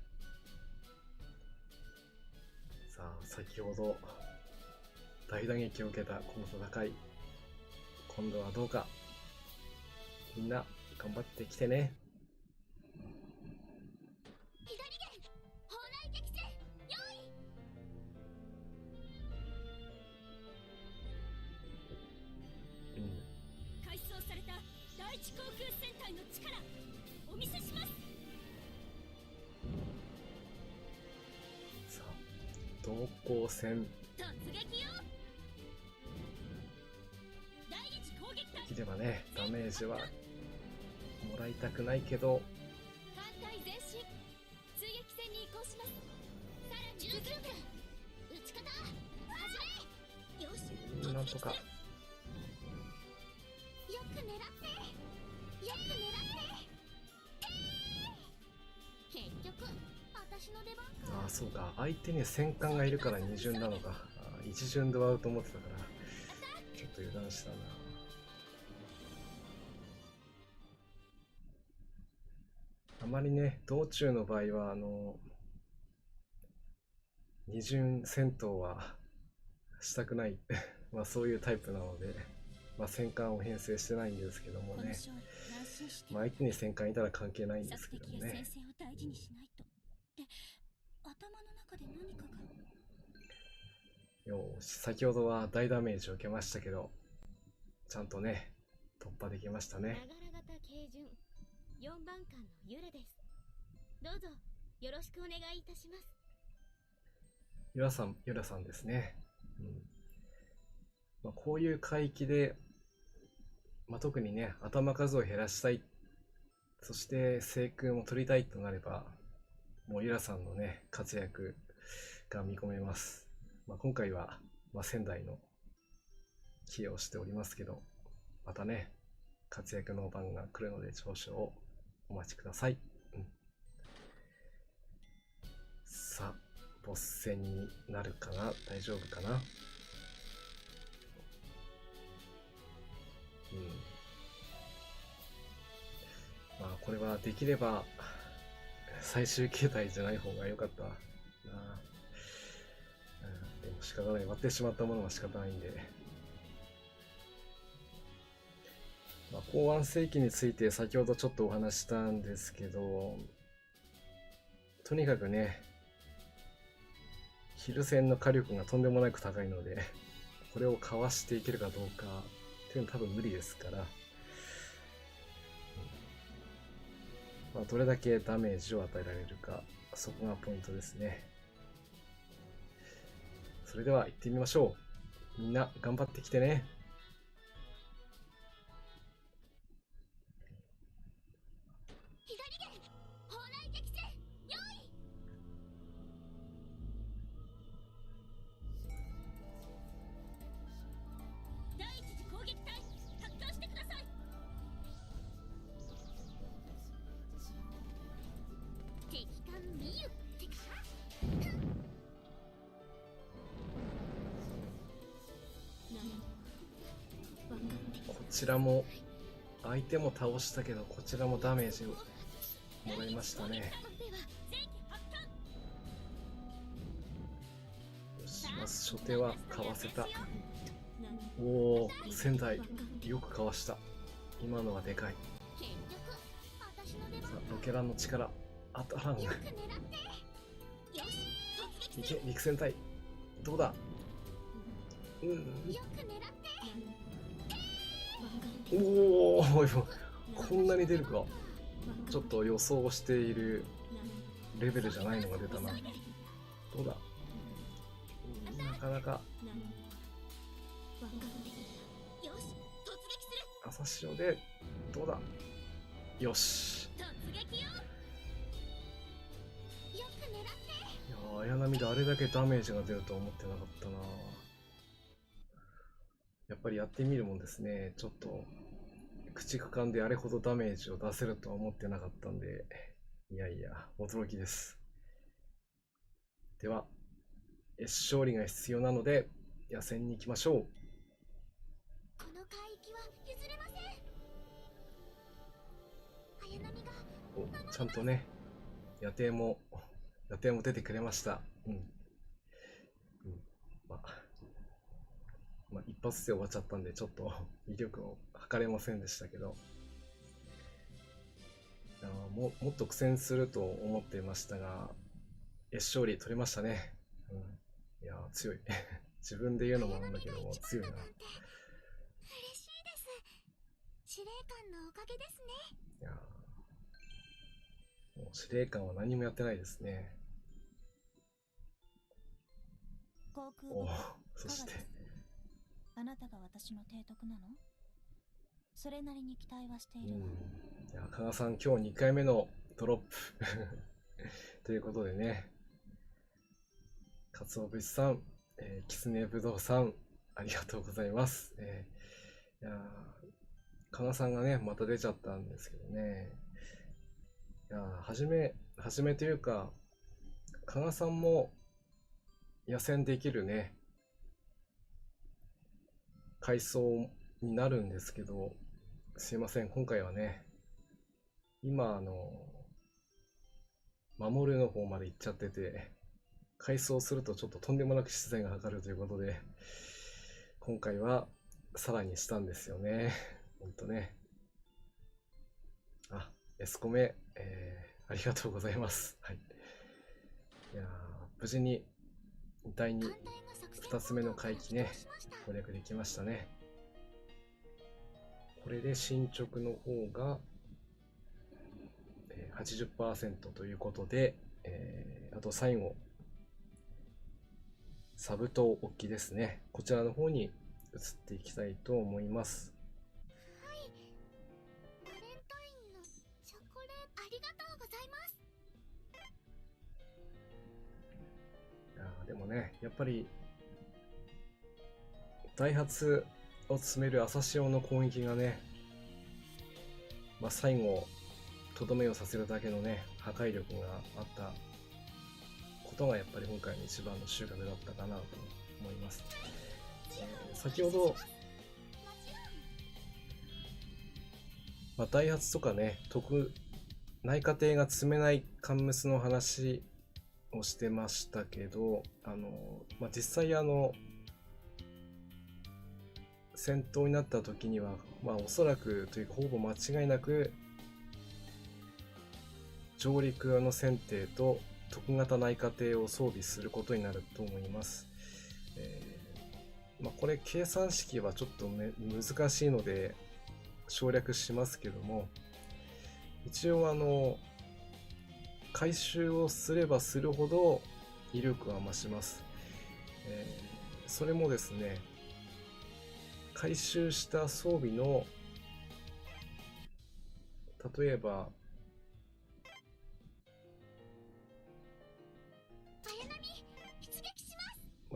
A: さあ、先ほど大打撃を受けたこの戦い、今度はどうか。みんな頑張ってきてね。同行戦できればね、ダメージはもらいたくないけど、なんとか。ああ、そうか、相手に戦艦がいるから2巡なのか。1巡で終わると思ってたから、ちょっと油断したな。あまりね、道中の場合は2巡戦闘はしたくないそういうタイプなので、戦艦を編成してないんですけどもね、相手に戦艦いたら関係ないんですけどもね。よし、先ほどは大ダメージを受けましたけど、ちゃんとね、突破できましたね。
B: 4番艦のユラです。どうぞよろしくお願いいたします。
A: ユラさんですね。こういう海域で、特にね、頭数を減らしたい、そして制空も取りたいとなれば、もうユラさんのね、活躍が見込めます。今回は、仙台の起用しておりますけど、またね、活躍の番が来るので少々お待ちください。さあ、ボス戦になるかな？大丈夫かな？これはできれば最終形態じゃない方が良かったな。でも仕方ない。割ってしまったものは仕方ないんで。港湾世紀について先ほどちょっとお話したんですけど、とにかくね、昼戦の火力がとんでもなく高いので、これをかわしていけるかどうかっていうのは多分無理ですから、どれだけダメージを与えられるか、そこがポイントですね。それでは行ってみましょう。みんな頑張ってきてね。
B: 左で砲雷撃戦用意。第一次攻撃隊発艦してください。敵艦ミユってか。
A: こちらも相手も倒したけど、こちらもダメージをもらいましたね。よし、まず初手はかわせた。おお、仙台よくかわした。今のはでかい。さあロケランの力当たらん。いけ陸戦隊、どうだ。おお、こんなに出るか。ちょっと予想しているレベルじゃないのが出たな。どうだ。なかなか朝潮でどうだ。よし。いや、綾波であれだけダメージが出るとは思ってなかったな。やっぱりやってみるもんですね。ちょっと駆逐艦であれほどダメージを出せるとは思ってなかったんで、いやいや驚きです。では勝利が必要なので野戦に行きましょう。
B: この海域は譲れません。綾波が
A: お、ちゃんとね、野艇も出てくれました。まあ、一発で終わっちゃったんでちょっと威力を測れませんでしたけど、もっと苦戦すると思っていましたが、勝利取れましたね。いや強い自分で言うのもなんだけども強いな。
B: 嬉しいです。司令官のおかげですね。
A: いやもう司令官は何もやってないですね。
B: 航空
A: お、そして
B: あなたが私の提督なの？それなりに期待はしているわ。
A: いや、加賀さん今日2回目のドロップということでね、かつお節さん、きつねぶどうさん、ありがとうございます。いや加賀さんがねまた出ちゃったんですけどね。いや初めというか、加賀さんも野戦できるね階層になるんですけど、すいません、今回はね、今守るの方まで行っちゃってて、改装するとちょっととんでもなく資材がかかるということで、今回はさらにしたんですよね。ほんとね。あ、エスコメ、ありがとうございます。はい。いや無事に第2つ目の回帰ね、攻略できましたね。これで進捗の方が、80% ということで、あと最後、サブ島沖ですね。こちらの方に移っていきたいと思います。
B: はい。バレンタインのチョコレートありがとうございます。
A: いやでもね、やっぱりダイハツを詰める朝潮の攻撃がね、最後とどめをさせるだけのね破壊力があったことがやっぱり今回の一番の収穫だったかなと思います。先ほど、ダイハツとかね内科艇が積めないカンムスの話をしてましたけど、実際戦闘になった時には、おそらくというかほぼ間違いなく上陸用の船艇と特型内科艇を装備することになると思います。これ計算式はちょっと難しいので省略しますけども、一応回収をすればするほど威力は増します。それもですね、回収した装備の、例えば、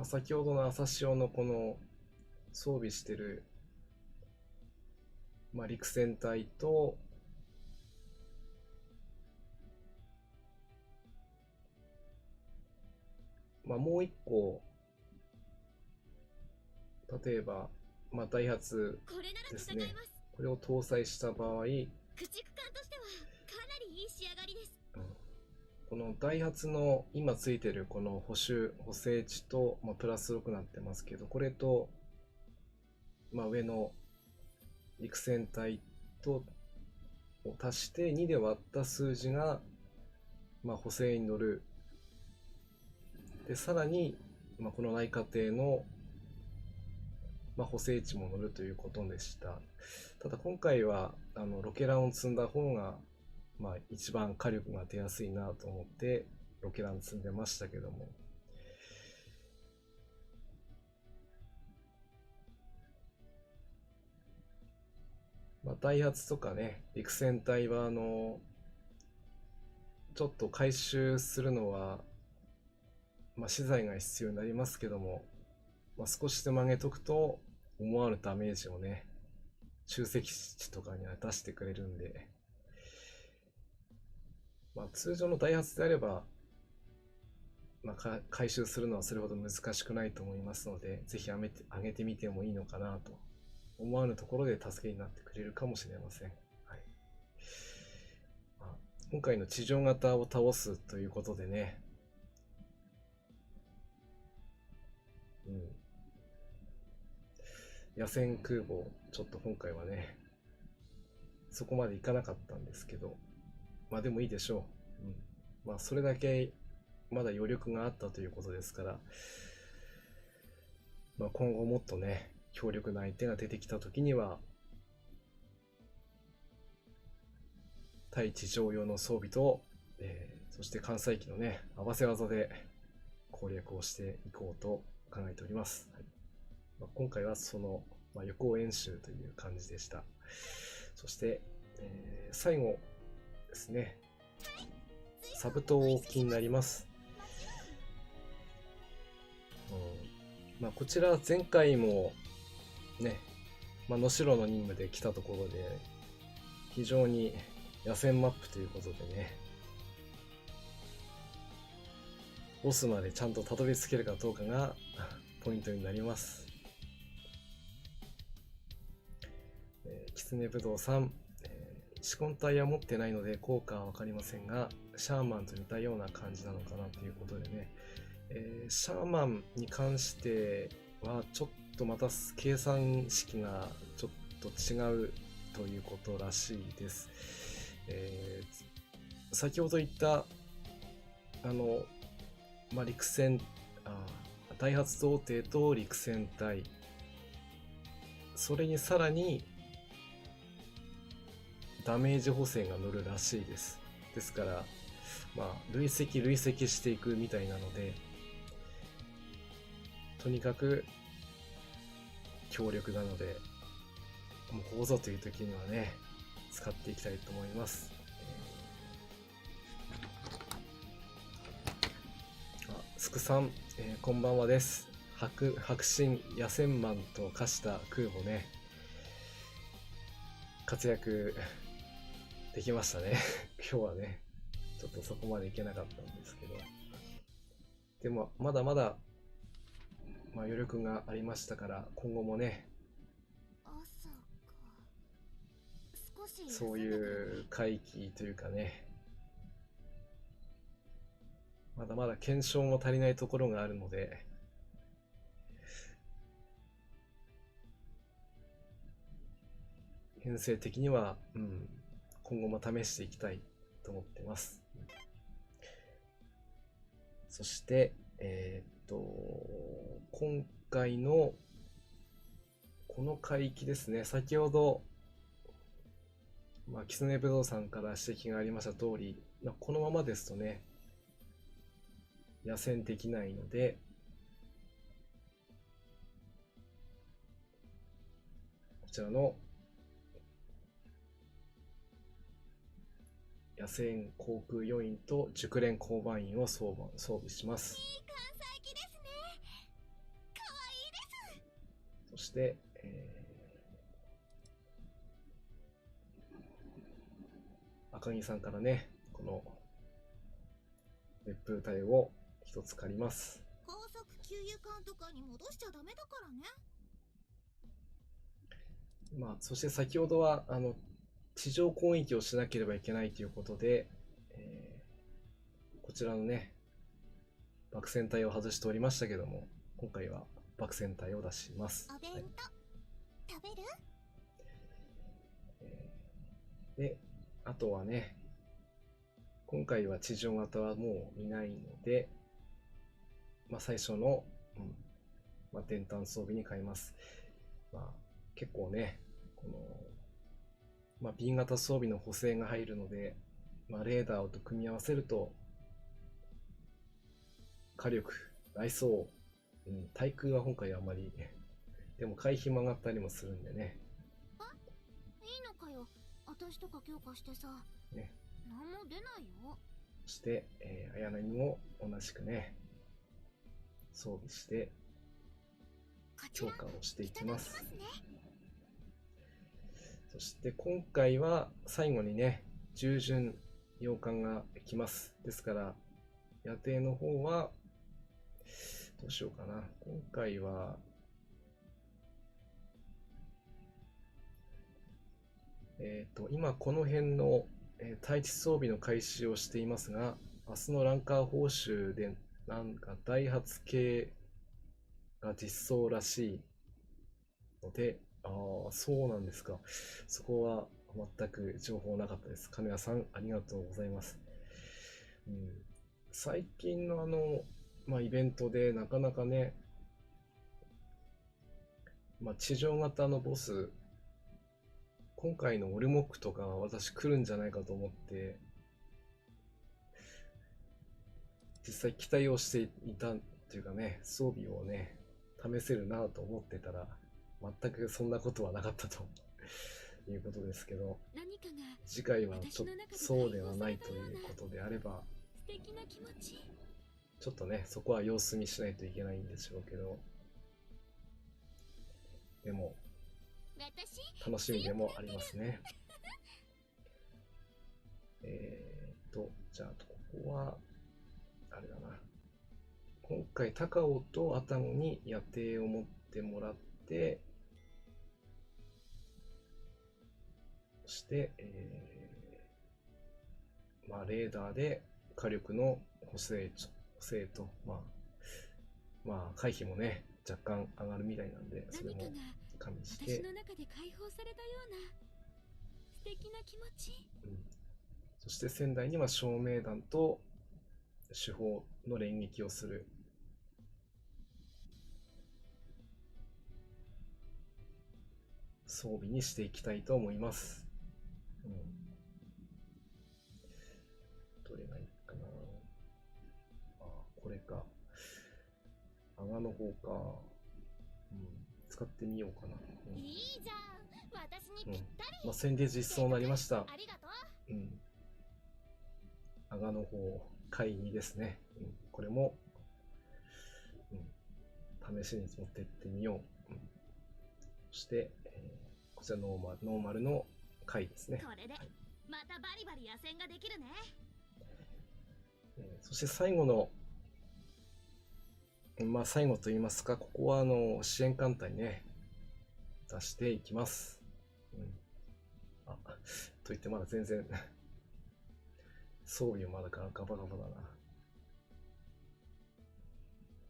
A: 先ほどの朝潮のこの装備してる、陸戦隊と、もう一個、例えば、ダイハツですね。これを搭載した場合、
B: 駆逐艦としてはかなりいい仕上がりです。
A: このダイハツの今ついてるこの補正値と、プラス6なってますけど、これと、上の陸戦隊とを足して2で割った数字が、補正に乗る。で、さらに、この内科艇の、補正値も乗るということでした。ただ今回はロケランを積んだ方が、一番火力が出やすいなと思ってロケラン積んでましたけども、ダイハツとかね、陸戦隊はちょっと回収するのは、資材が必要になりますけども、少しでも上げとくと思わぬダメージをね、集積値とかには出してくれるんで、通常のダイハツであれば、回収するのはそれほど難しくないと思いますので、ぜひ上げてみてもいいのかなと思わぬところで助けになってくれるかもしれません。はい。今回の地上型を倒すということでね、野戦空母、ちょっと今回はね、そこまでいかなかったんですけど、でもいいでしょう。それだけまだ余力があったということですから、今後もっとね、強力な相手が出てきたときには、対地上用の装備と、そして艦載機のね、合わせ技で攻略をしていこうと考えております。はい。今回はその、予行演習という感じでした。そして、最後ですね、サブ島機になります。こちら前回もね、能代の任務で来たところで非常に野戦マップということでね、ボスまでちゃんとたどり着けるかどうかがポイントになります。狐ぶどうさん、シコン体は持ってないので効果は分かりませんが、シャーマンと似たような感じなのかなということでね、シャーマンに関してはちょっとまた計算式がちょっと違うということらしいです。先ほど言った陸戦ダイハツ童貞と陸戦隊、それにさらにダメージ補正が乗るらしいです。ですから累積していくみたいなので、とにかく強力なので、もうここぞという時にはね、使っていきたいと思います。スクさん、こんばんはです。白神野戦マンと化した空母ね、活躍できましたね。今日はね、ちょっとそこまでいけなかったんですけど、でもまだまだ余力がありましたから、今後もね、そういう回帰というかね、まだまだ検証も足りないところがあるので、編成的には、今後も試していきたいと思ってます。そして、今回のこの海域ですね、先ほど狐ぶどうさんから指摘がありました通り、このままですとね、野戦できないので、ちらの野戦航空4員と熟練交番員を装備します。
B: いい関西機ですね。かわいいです。
A: そして、赤木さんからね、この熱風隊を一つ借ります。
B: 高速給油管とかに戻しちゃダメだからね。
A: まあ、そして先ほどは地上攻撃をしなければいけないということで、こちらのね爆戦隊を外しておりましたけども、今回は爆戦隊を出します。
B: お弁当、はい、食べる？
A: で、あとはね、今回は地上型はもう見ないので、まあ、最初の、まあ、電炭装備に変えます。まあ、結構ね、この、まあ、B 型装備の補正が入るので、まあ、レーダーと組み合わせると、火力、内装、対空は今回あんまり、でも回避曲がったりもするんでね。
B: あ、いいのかよ。私とか強化してさ。ね。何も出ないよ。
A: そして、綾波も同じくね、装備して、強化をしていきます。そして今回は最後にね、従順洋艦が来ます。ですから、野艇の方は、どうしようかな。今回は、今この辺の対地装備の開始をしていますが、明日のランカー報酬でなんかダイハツ系が実装らしいので、そうなんですか。そこは全く情報なかったです。金谷さん、ありがとうございます。最近のまあ、イベントでなかなかね、まあ、地上型のボス、今回のオルモックとか私来るんじゃないかと思って、実際期待をしていたっていうかね、装備をね、試せるなと思ってたら、全くそんなことはなかったということですけど、次回はそうではないということであれば、ちょっとね、そこは様子見しないといけないんでしょうけど、でも、楽しみでもありますね。じゃあ、ここは、あれだな。今回、高尾と愛宕に野艇を持ってもらって、そして、まあ、レーダーで火力の補正と、まあ、回避もね、若干上がるみたいなんで、それも加味して。私の中で解放されたような素敵な気持ち。そして仙台には照明弾と手法の連撃をする。装備にしていきたいと思います。どれがいいかな。これか。阿賀の方か。使ってみようかな。いいじゃん。私にぴったり。まあ、戦で実装になりました。ありがとう。阿賀の方、回2ですね。これも、試しに持っていってみよう。そして、こちらノーマルの回ですね。これで、またバリバリ野戦ができるね。そして最後の、まあ最後と言いますか、ここは支援艦隊ね、出していきます。といってまだ全然装備はまだガバガバだな。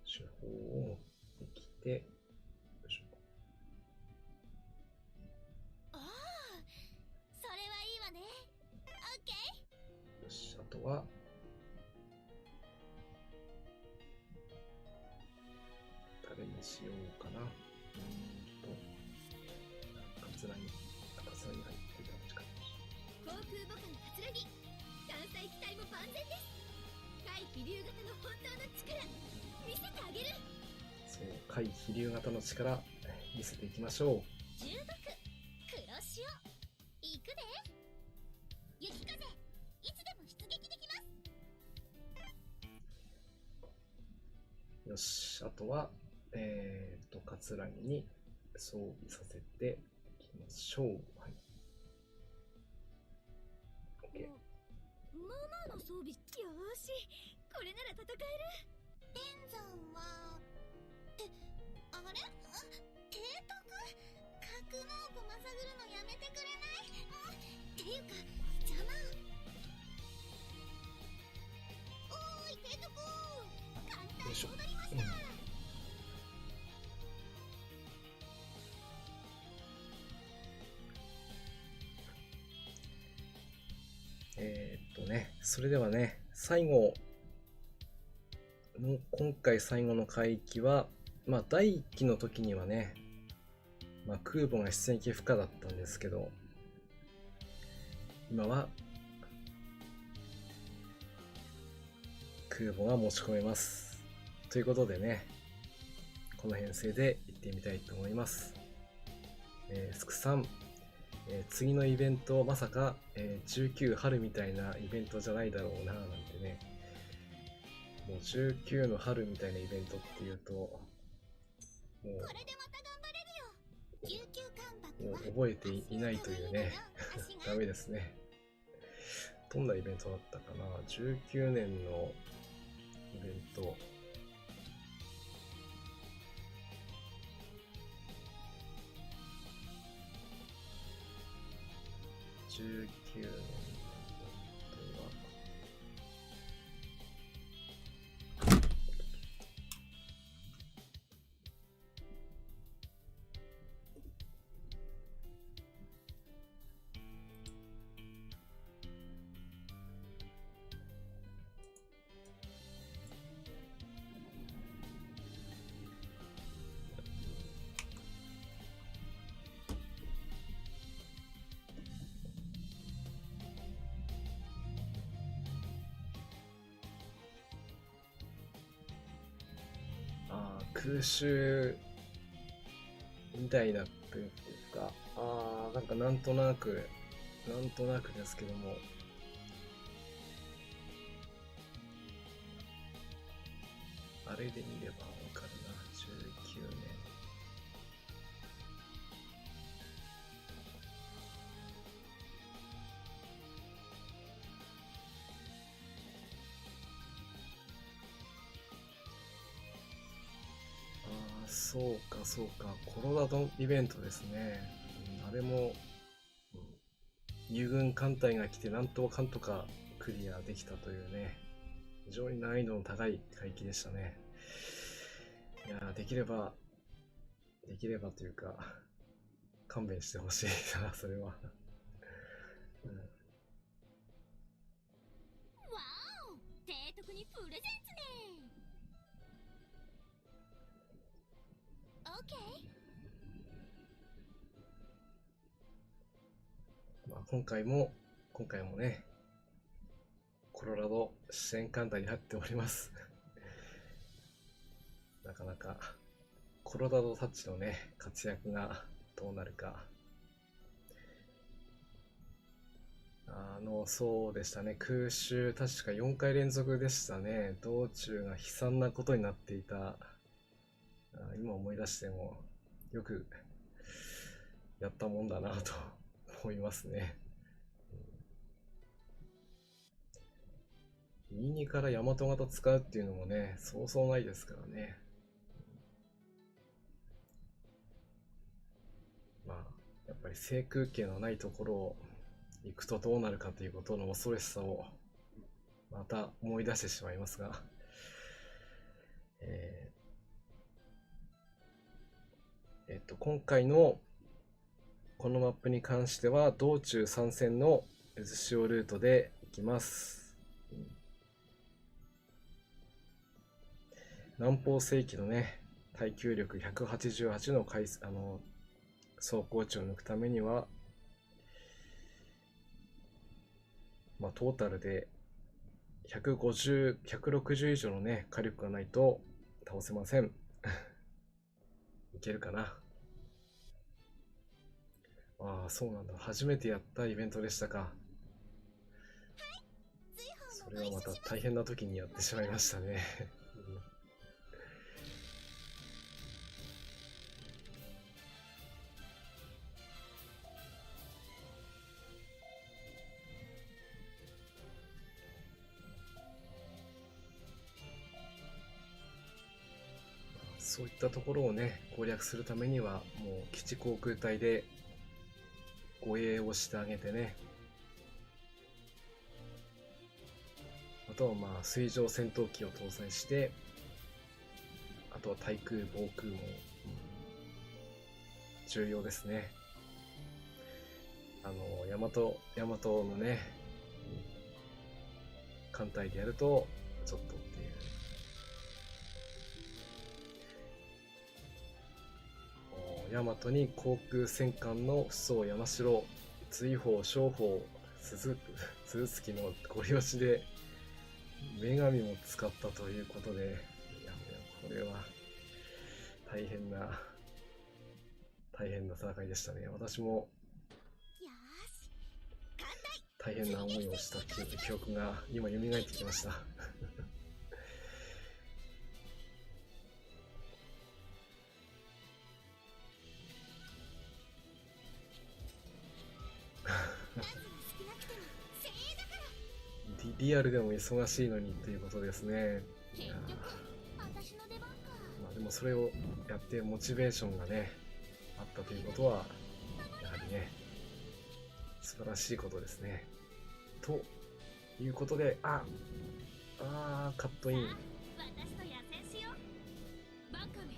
A: 手法を持ってきて、よいしょ。おお、それはいいわね。オッケー。よし、あとは誰にしようかな。桂に入ってたのか。航空母艦桂木、艦載機体も万全です。海飛竜型の本当の力見せてあげる。そう、海飛竜型の力見せていきましょう。重爆
B: 黒潮行くで。雪風いつでも出撃できます。
A: よし、あとは桂木に装備させていきましょう。はい。OK。
B: まあまあの装備。よーし、これなら戦える。天山はあれ提督？格納庫まさぐるのやめてくれない？っていうか邪魔。おーい提督、簡単に戻りました。
A: それではね、最後の、今回最後の海域は、まあ、第1期の時にはね、まあ、空母が出撃不可だったんですけど、今は空母が持ち込めます。ということでね、この編成で行ってみたいと思います。スクさん、次のイベント、まさか、19春みたいなイベントじゃないだろうな、なんてね。もう19の春みたいなイベントっていうと、もう、
B: これでまた頑張れるよ。19
A: もう覚えていないというね、ダメですね。どんなイベントだったかな。19年のイベント。19年のイベントは、空襲みたいなというか、なんとなくですけども、あれで見ればわかるな。19年。そうか、コロラドイベントですね。あれも、友軍艦隊が来てなんとかクリアできたというね、非常に難易度の高い海域でしたね。いやできればというか、勘弁してほしいな、それは。わ
B: お、提督にプレゼンツね。オッケ
A: ー。まあ、今回もね、コロラド支援艦隊に入っております。なかなかコロラドたちのね、活躍がどうなるか。そうでしたね。空襲、確か4回連続でしたね。道中が悲惨なことになっていた。今思い出しても、よくやったもんだなと思いますね。22から大和型使うっていうのもね、そうそうないですからね。まあ、やっぱり制空権のないところを行くとどうなるかということの恐ろしさをまた思い出してしまいますが、今回のこのマップに関しては道中参戦の渦潮ルートで行きます。南方世紀のね、耐久力188の走行値を抜くためには、まあ、トータルで150、160以上のね、火力がないと倒せません。いけるかな。ああ、そうなんだ。初めてやったイベントでしたか。
B: 随
A: そ
B: 分
A: れはまた
B: もご一緒します。
A: 大変な時にやってしまいましたね。そういったところをね、攻略するためには、もう基地航空隊で護衛をしてあげてね、あとはまあ水上戦闘機を搭載して、あとは対空防空も、重要ですね。ヤマトのね、艦隊でやると、ちょっとっていう。ヤマトに航空戦艦の扶桑山城、追放、商法、鈴木のご利用しで、女神も使ったということで、いやいや、これは大変な戦いでしたね。私も
B: よーし、艦隊
A: 大変な思いをした記憶が今蘇ってきました。
B: 数が少なくても精鋭だから。
A: リアルでも忙しいのにということですね。い
B: 結
A: や
B: 局私の出番か。
A: まあでもそれをやってモチベーションがね、あったということは、やはりね、素晴らしいことですね。ということで、カットイン。
B: 私と野戦しよう。バカめ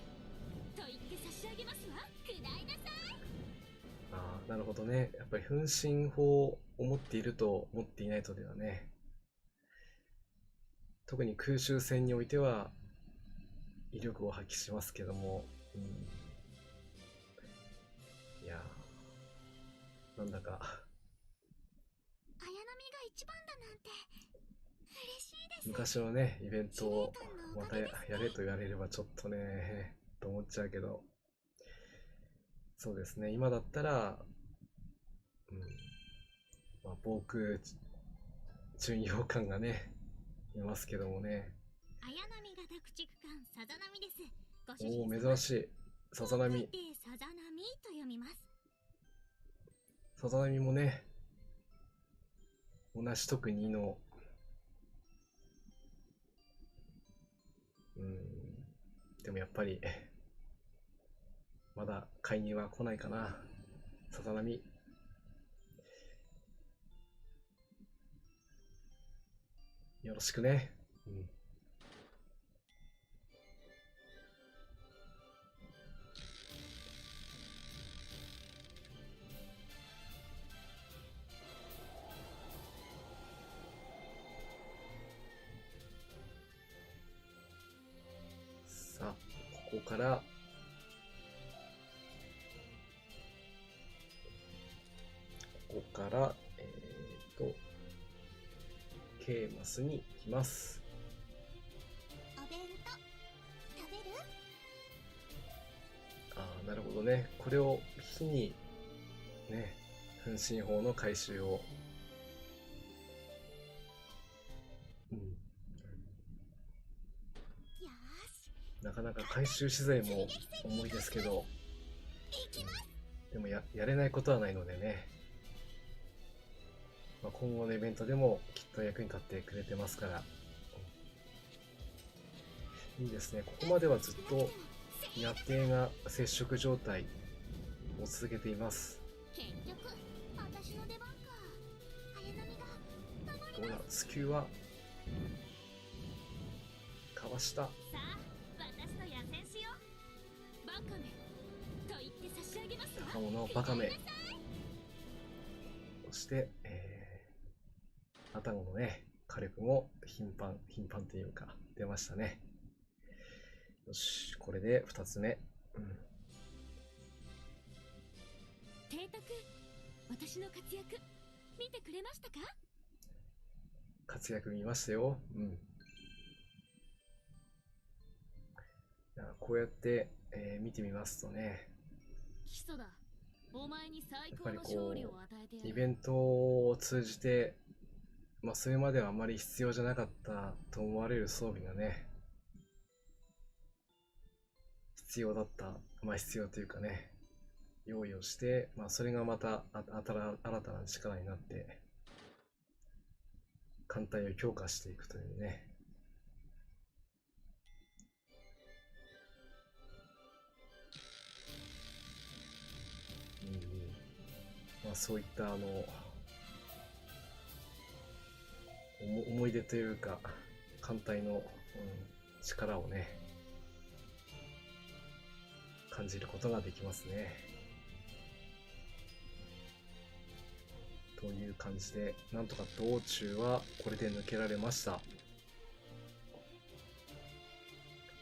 B: と言って差し上げますわ。くらいなさい。
A: なるほどね。やっぱり分身法を持っていると持っていないとではね、特に空襲戦においては威力を発揮しますけども、いやー、なんだか
B: 綾波が一番だなんて嬉しいです。
A: 昔のねイベントを
B: 司令官の
A: また
B: おかげですね。
A: やれと言われればちょっとねと思っちゃうけど、そうですね、今だったら、まあ、防空巡洋艦がねいますけどもね。
B: 綾波が宅地区間さざ波です。ご主
A: おお、
B: 人様。
A: 珍しい。さざ波。
B: こう書いてさざ波と読みます。
A: さざ波もね、同じ特にの、でもやっぱりまだ介入は来ないかな。さざ波。よろしくね。さあ、ここから、ケーマスに来ます。
B: お弁当食べる？
A: なるほどね。これを火に、ね、分身法の回収を。
B: よし。
A: なかなか回収資材も重いですけど、でもやれないことはないのでね。まあ、今後のイベントでもきっと役に立ってくれてますから、いいですね。ここまではずっと夜景が接触状態を続けています。
B: 結局私の出番か。綾波が
A: どうだ、スキューはかわした。
B: さあ、私と野戦しよう。バカめと言って差し上げますわ。
A: 高物バカめ。そして、アタゴのね、火力も頻繁というか出ましたね。よし、これで2つ目。
B: 提督、私の活躍見てくれましたか？
A: 活躍見ましたよ。こうやって、見てみますとね、
B: 基礎だ。お前に最高の
A: やっぱりこ
B: 勝利を与えてやる。
A: イベントを通じて、それまではあまり必要じゃなかったと思われる装備がね、必要だった、必要というかね、用意をして、それがまた新たな力になって、艦隊を強化していくというね。そういった思い出というか、艦隊の、力をね、感じることができますね。という感じで、なんとか道中はこれで抜けられました。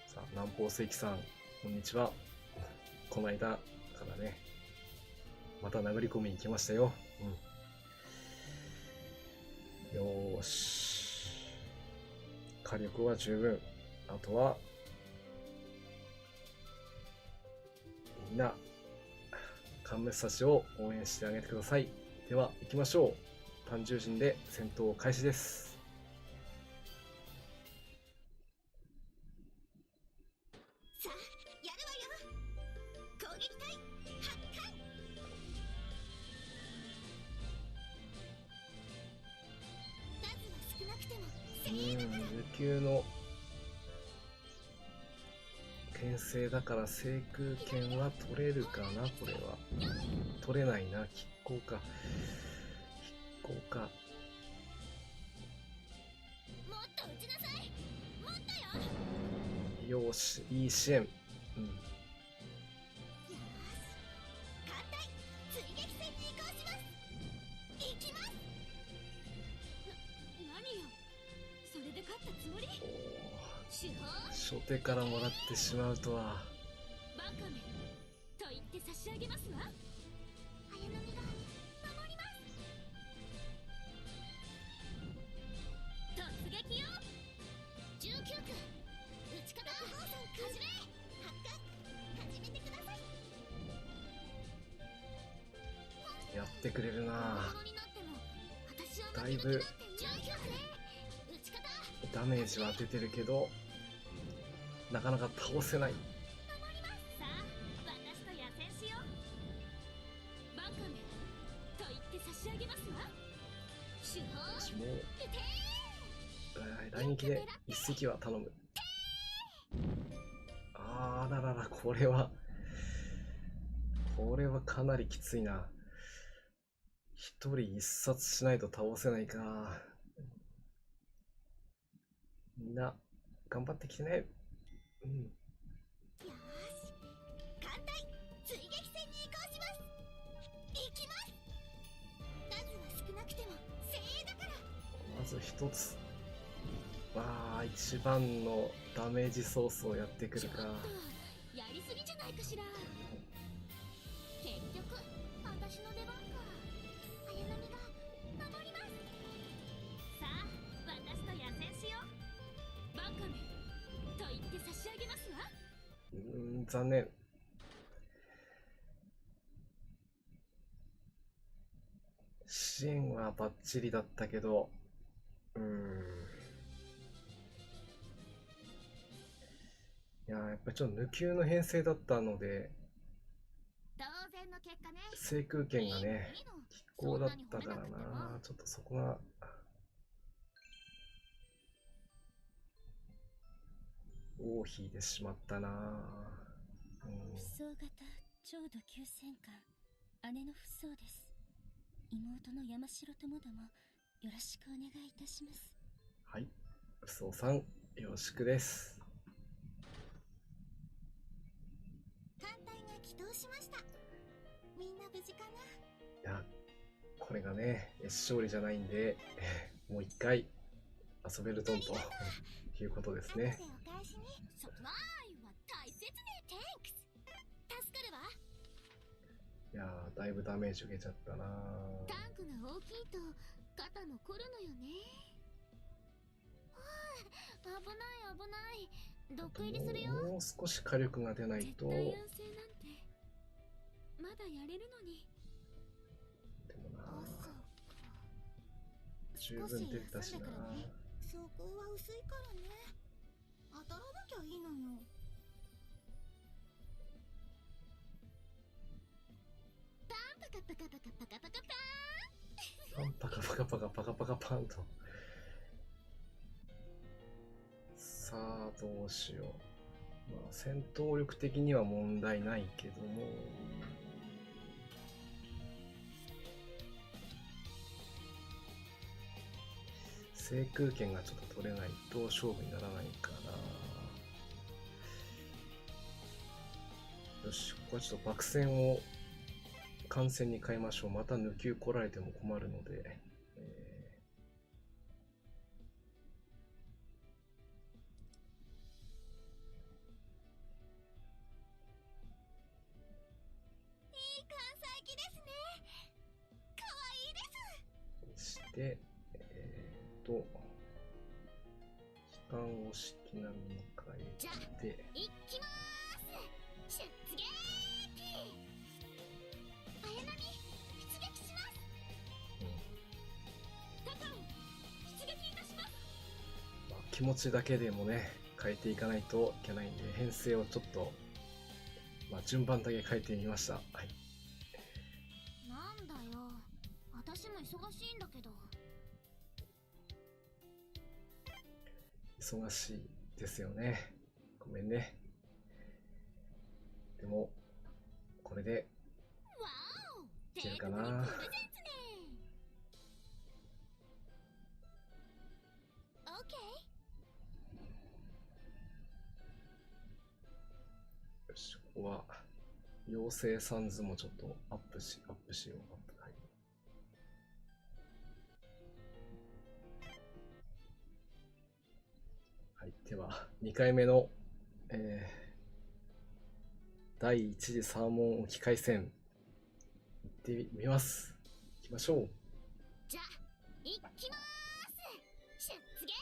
A: さあ、南方石さん、こんにちは。この間からね、また殴り込みに来ましたよ。よーし。火力は十分。あとは、みんな、カンムサシを応援してあげてください。では、行きましょう。単獣陣で戦闘開始です。
B: さあ、やるわよ。攻撃隊発艦。数は少なくても精鋭だから。
A: 無給の牽制だから制空権は取れるかな。これは取れないな。拮抗か。拮抗か。
B: もっと撃ちなさい。もっとよ。
A: よし、いい支援。
B: よーし、艦隊追撃戦に移行します。行きます。何よ、それで勝ったつもり？手法
A: 初手からもらってしまうとは。
B: バカめと言って差し上げますわ。綾波が守ります。突撃よ。19区打ち方始め。発艦始めてください。
A: やってくれるな。
B: 本物になっても私は
A: だいぶ
B: 19区打ち方。
A: ダメージは出てるけど、なかなか倒せない。
B: さあ、私と野戦しよう。バカめと言って差し上げますわ。手法
A: もう
B: 撃て
A: 来撃で一隻は頼む。あららら、これはかなりきついな。一人一冊しないと倒せないか。みんな頑張ってきてね。
B: よーし、艦隊追撃戦に移行します。行きます。数は少なくても精鋭だから。
A: まず一つ。一番のダメージソースをやってくるか。
B: やりすぎじゃないかしら。結局私の出番か。綾波が守ります。さあ、私と野戦しよう。バカめと言って差し上げますわ。
A: 残念。支援はバッチリだったけど、やっぱりちょっと無給の編成だったので、
B: 当然の結果ね。
A: 制空権がね、拮抗だったからな。ちょっとそこが尾を引いてしまったな。
C: 不走型超度急戦艦姉の不走です。妹の山城ともどもよろしくお願いいたします。
A: はい、不走さんよろしくです。
B: 艦隊が起動しました。みんな無事かな。
A: いや、これがね、勝利じゃないんで、もう一回遊べるとんということですね。
B: お返しにサプライは大切ね。テンクス。助かるわ。
A: いやー、だいぶダメージ受けちゃったな。
B: タンクが大きいと肩も凝るのよね。危ない危ない。毒入りするよ。
A: もう少し火力が出ないと。
B: 絶対安静なんて
C: まだやれるのに。
A: でもな、
B: 朝か。
A: 十分出たしな。
B: そこは薄いからね。当たらなきゃいいのよ。パンパカパカパカパカパカパーン。
A: パンパカパカパカパカパカパンと。さあどうしよう。まあ戦闘力的には問題ないけども、制空権がちょっと取れないと勝負にならないかな。よし、ここはちょっと爆戦を完全に変えましょう。また抜き来られても困るので、で、時間を式並みに変えて、
B: いきまーす。出撃。綾波、出撃します。タカロン、出撃いたします。
A: まあ、気持ちだけでもね、変えていかないといけないんで、編成をちょっと、まあ、順番だけ変えてみました。はい。
B: なんだよ、私も忙しいんだけど。
A: 忙しいですよね。ごめんね。でも、これで、
B: わお、
A: いけるかな。
B: プレゼンツね。オッケ
A: よし、ここは、妖精サンズもちょっとアップしよう。はい。はい、では、2回目の、第1次サーモン置き換え戦、行ってみます。行きましょう。
B: じゃあ、行きまーす。出撃。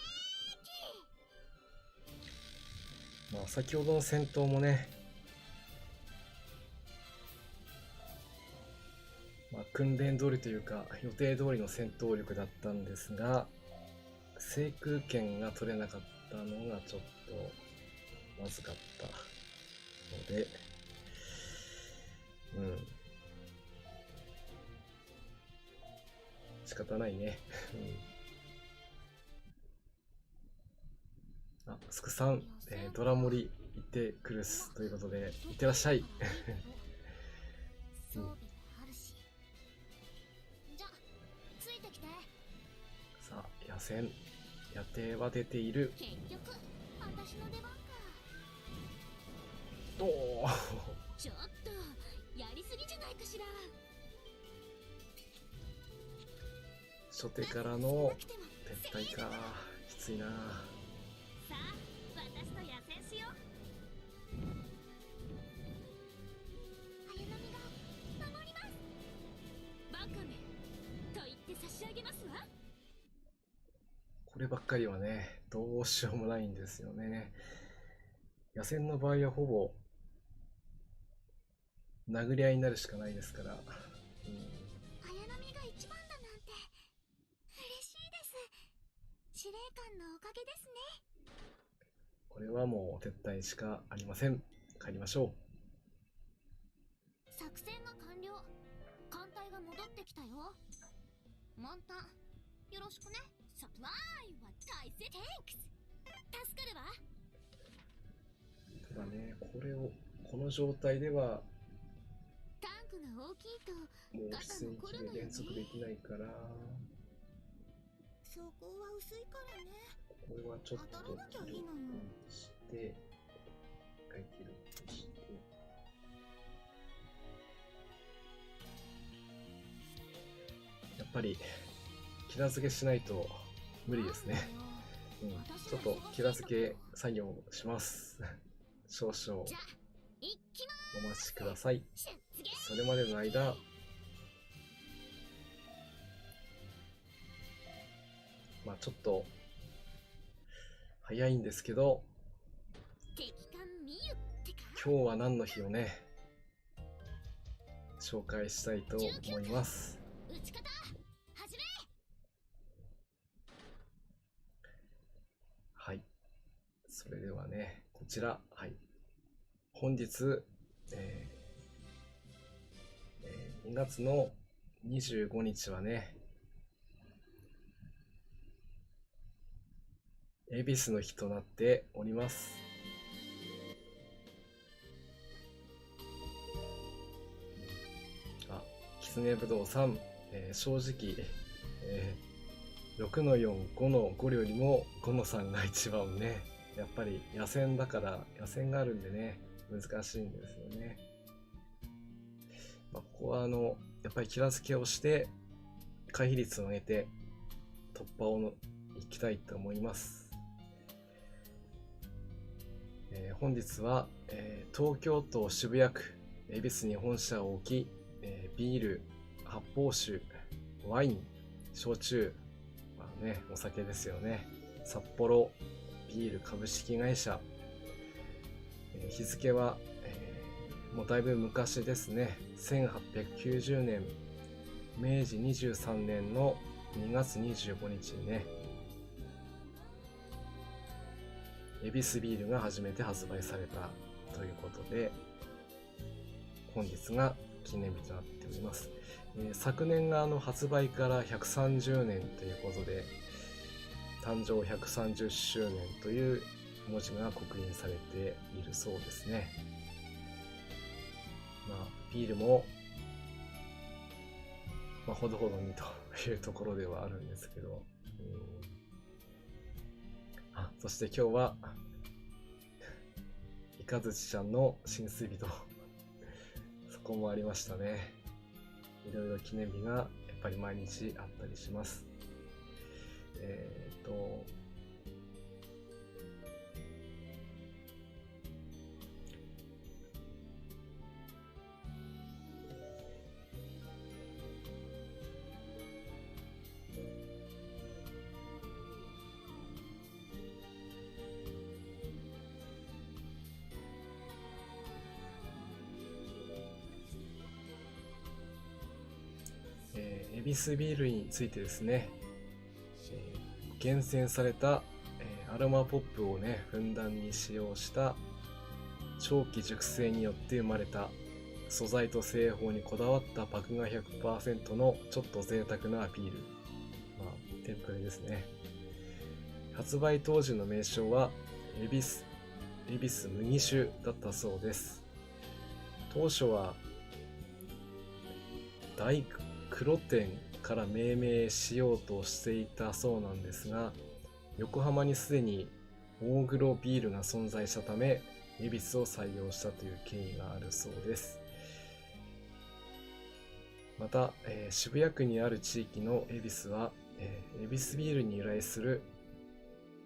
A: まあ、先ほどの戦闘もね、まあ、訓練通りというか、予定通りの戦闘力だったんですが、制空権が取れなかったのがちょっとまずかったので、仕方ないね。あ、スクさん、ドラモリ行ってくるすということで、いってらっしゃい。
B: 装備もあるし。じゃあ、ついてきて。
A: さあ、野戦、野艇は出ている。
B: 結局、私の出番か。
A: おお。
B: ちょっと、やりすぎじゃないかしら。
A: 初手からの撤退か。きついな。
B: さあ、私と野戦しよう。綾波が守ります。バカめと言って差し上げますわ。
A: こればっかりはね、どうしようもないんですよね。野戦の場合はほぼ殴り合いになるしかないですから。
B: 綾波が一番だなんて嬉しいです。司令官のおかげですね。
A: これはもう撤退しかありません。帰りましょう。
B: 作戦が完了。艦隊が戻ってきたよ。満タンよろしくね。サプライは大勢。テンクス。助かるわ。
A: ただね、これをこの状態では
B: タンクが大きいと
A: もう出撃で連続できないから、
B: そこは薄いからね。
A: これはちょっと
B: 当たらなきゃいいのよ。
A: して一回切るとして、やっぱりキラ付けしないと無理ですね。ちょっとキラ付け作業します。少々お待ちください。それまでの間、まあちょっと早いんですけど、今日は何の日をね、紹介したいと思います。
B: 打ち方始め。
A: はい。それではね、こちら、はい。本日、2月の25日はね、恵比寿の日となっております。あ、きつねぶどうさん、正直、6の4、5の5よりも5の3が一番ね、やっぱり野戦だから野戦があるんでね、難しいんですよね。ここはやっぱりキラ付けをして回避率を上げて突破をいきたいと思います。本日は、東京都渋谷区恵比寿に本社を置き、ビール、発泡酒、ワイン、焼酎、お酒ですよね。札幌ビール株式会社、日付は、もうだいぶ昔ですね。1890年明治23年の2月25日にね、恵比寿ビールが初めて発売されたということで、本日が記念日となっております。昨年が発売から130年ということで、誕生130周年という文字が刻印されているそうですね。ビールも、ほどほどにというところではあるんですけど、そして今日は、いかずちちゃんの浸水日と、そこもありましたね。いろいろ記念日がやっぱり毎日あったりします。恵比寿ビールについてですね、厳選された、アロマポップをね、ふんだんに使用した長期熟成によって生まれた素材と製法にこだわった麦芽 100% のちょっと贅沢なビール。テンプレですね。発売当時の名称は恵比寿麦酒だったそうです。当初は大黒店から命名しようとしていたそうなんですが、横浜にすでに大黒ビールが存在したため、恵比寿を採用したという経緯があるそうです。また、渋谷区にある地域の恵比寿は、恵比寿ビールに由来する、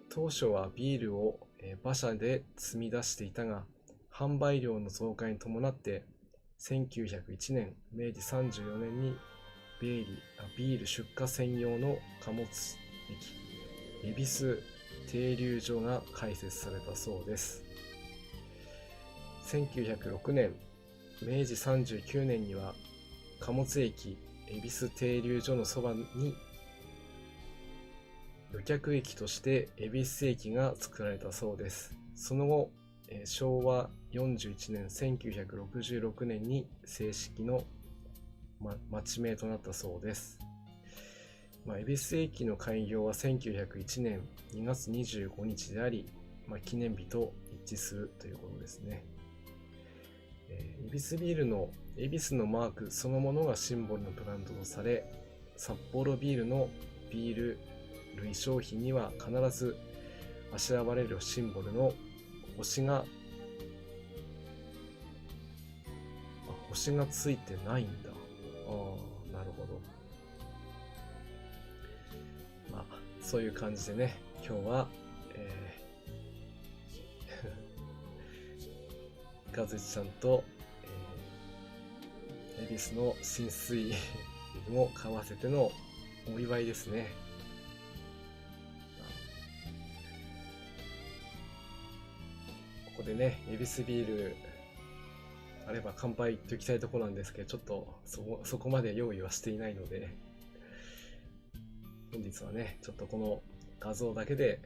A: 当初はビールを馬車で積み出していたが、販売量の増加に伴って1901年明治34年にビール出荷専用の貨物駅恵比寿停留所が開設されたそうです。1906年明治39年には貨物駅恵比寿停留所のそばに旅客駅として恵比寿駅が作られたそうです。その後、昭和41年1966年に正式の、町名となったそうです。恵比寿駅の開業は1901年2月25日であり、記念日と一致するということですね。恵比寿ビールの恵比寿のマークそのものがシンボルのブランドとされ、札幌ビールのビール類商品には必ずあしらわれるシンボルの星がついてないんだ。なるほど。そういう感じでね、今日は、ガズチちゃんと、恵比寿の浸水も買わせてのお祝いですね。ここでね、恵比寿ビールあれば乾杯といきたいところなんですけど、ちょっとそこまで用意はしていないので、本日はね、ちょっとこの画像だけで、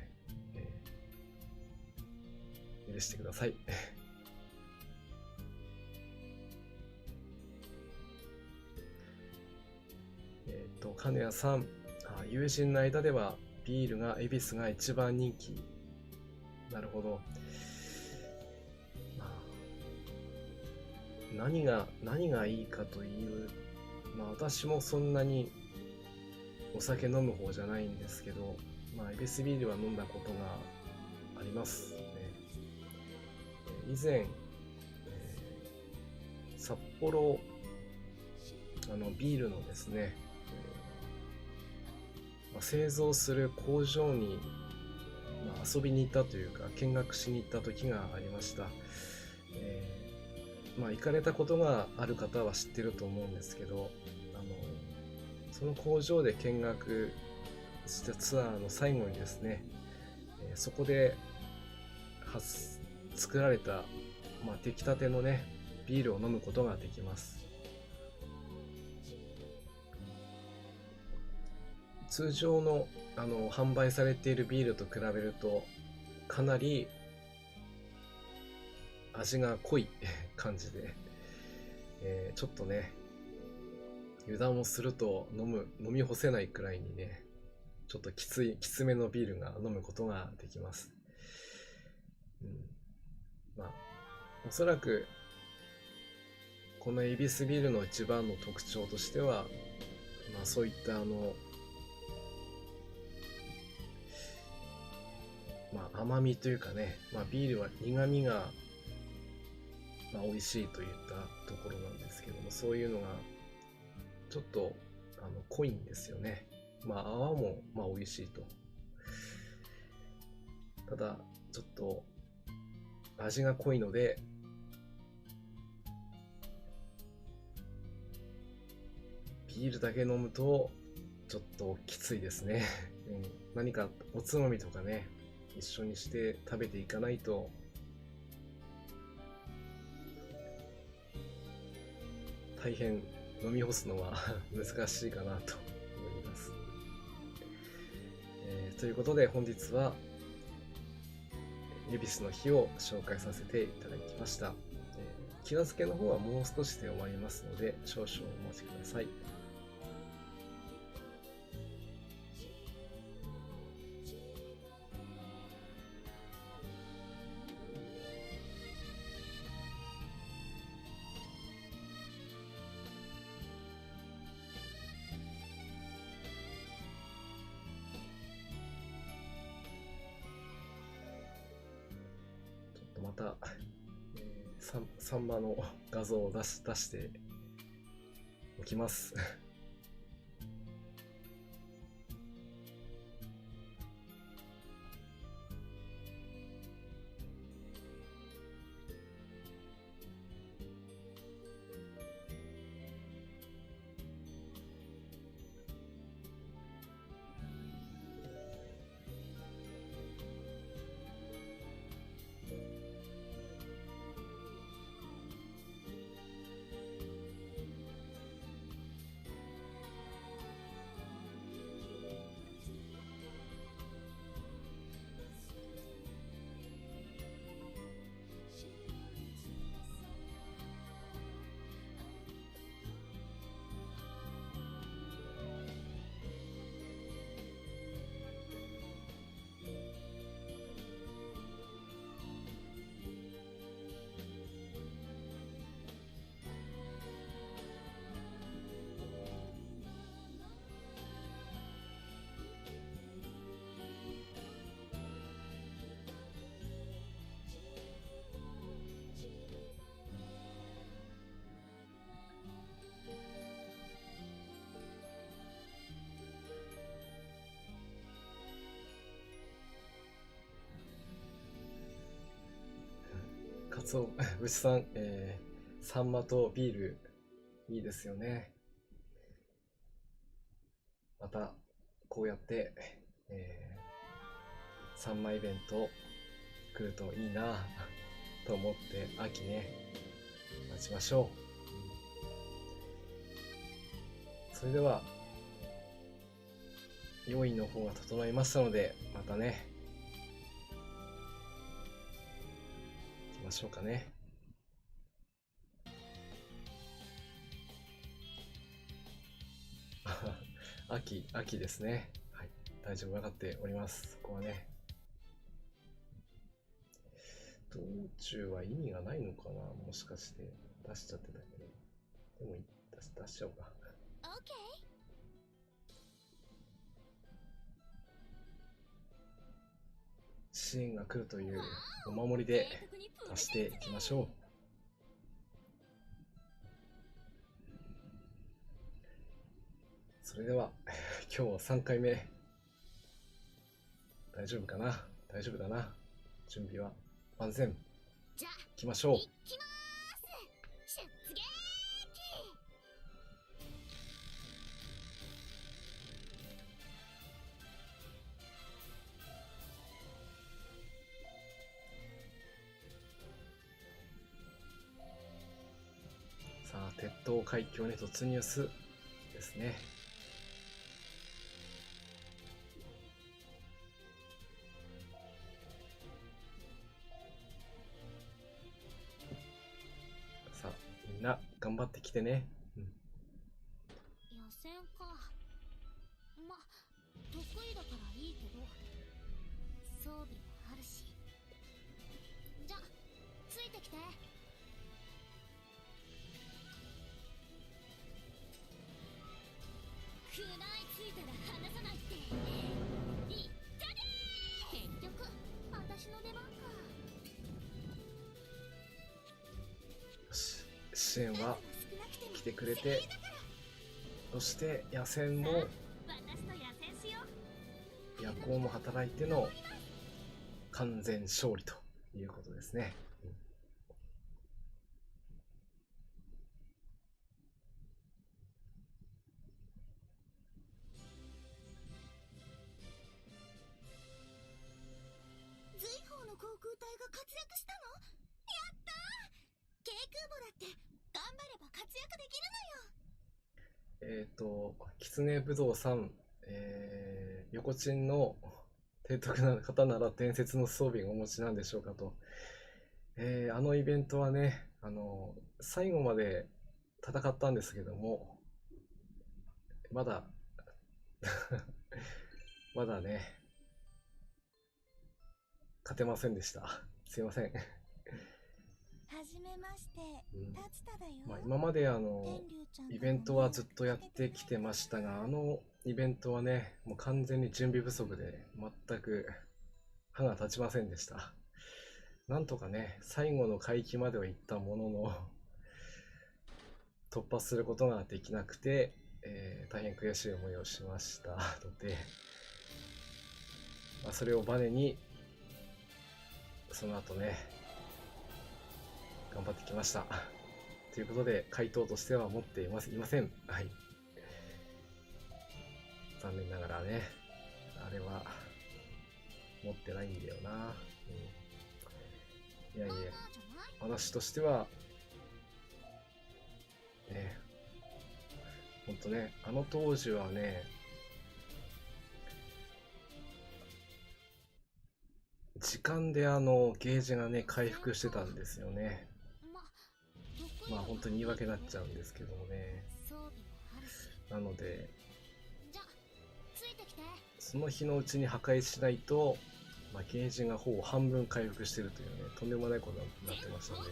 A: 許してください。金谷さん、友人の間ではビールが、恵比寿が一番人気。なるほど。何がいいかという、私もそんなにお酒飲む方じゃないんですけど、恵比寿ビールは飲んだことがありますね。以前、札幌ビールのですね、製造する工場に、遊びに行ったというか見学しに行った時がありました。行かれたことがある方は知ってると思うんですけど、その工場で見学したツアーの最後にですね、そこで作られた、出来たてのねビールを飲むことができます。通常の販売されているビールと比べるとかなり味が濃い感じで、ちょっとね油断をすると飲み干せないくらいにね、ちょっときつめのビールが飲むことができます。おそらくこの恵比寿ビールの一番の特徴としては、そういった甘みというかね、ビールは苦みが、美味しいといったところなんですけども、そういうのがちょっと濃いんですよね。泡も美味しいと。ただちょっと味が濃いので、ビールだけ飲むとちょっときついですね。何かおつまみとかね一緒にして食べていかないと大変飲み干すのは難しいかなと思います。ということで本日は恵比寿の日を紹介させていただきました。気が付けの方はもう少しで終わりますので少々お待ちください。また、サンマの画像を出しておきます。カツオ牛さん、サンマとビールいいですよね。またこうやって、サンマイベント来るといいなと思って、秋ね、待ちましょう。それでは用意の方が整いましたので、またね行きましょうかね。秋ですね。はい、大丈夫、分かっております。そこはね。道中は意味がないのかな、もしかして出しちゃってたけど。でも出しちゃおうか。支援が来るというお守りで足していきましょう。それでは今日は3回目。大丈夫かな、大丈夫だな。準備は万全。
B: じゃあ
A: 行きましょう。
B: 行きまーす。出撃。
A: さあ、鉄塔海峡に突入すですね。さあ、みんな頑張ってきてね。
B: 予選か。ま、得意だからいいけど、装備もあるし。じゃ、ついてきて。食らいついたら離さないって言ったねー。結局私の出番か。
A: よし、支援は来てくれて、そして野戦も
B: 私と野戦しよう。
A: 夜行も働いての完全勝利ということですね。
B: 随宝の航空隊が活躍したの？やったー。軽空母だって頑張れば活躍できるのよ。
A: 狐武道さん、横チンの提督な方なら伝説の装備がお持ちなんでしょうかと。あのイベントはね、最後まで戦ったんですけども、まだまだね、勝てませんでした。すいません。
C: はじめまして、達田だよ。
A: まあ、今までイベントはずっとやってきてましたが、あのイベントはね、もう完全に準備不足で全く歯が立ちませんでした。なんとかね、最後の海域までは行ったものの突破することができなくて、大変悔しい思いをしましたので、まあ、それをバネにその後ね頑張ってきましたということで、回答としては持っていません。はい、残念ながらね、あれは持ってないんだよな。いやいや、私としてはね、ほんとね、あの当時はね、時間でゲージがね回復してたんですよね。まあ本当に言い訳になっちゃうんですけどもね。なのでその日のうちに破壊しないと、まあ、ゲージがほぼ半分回復してるというね、とんでもないことになってましたので、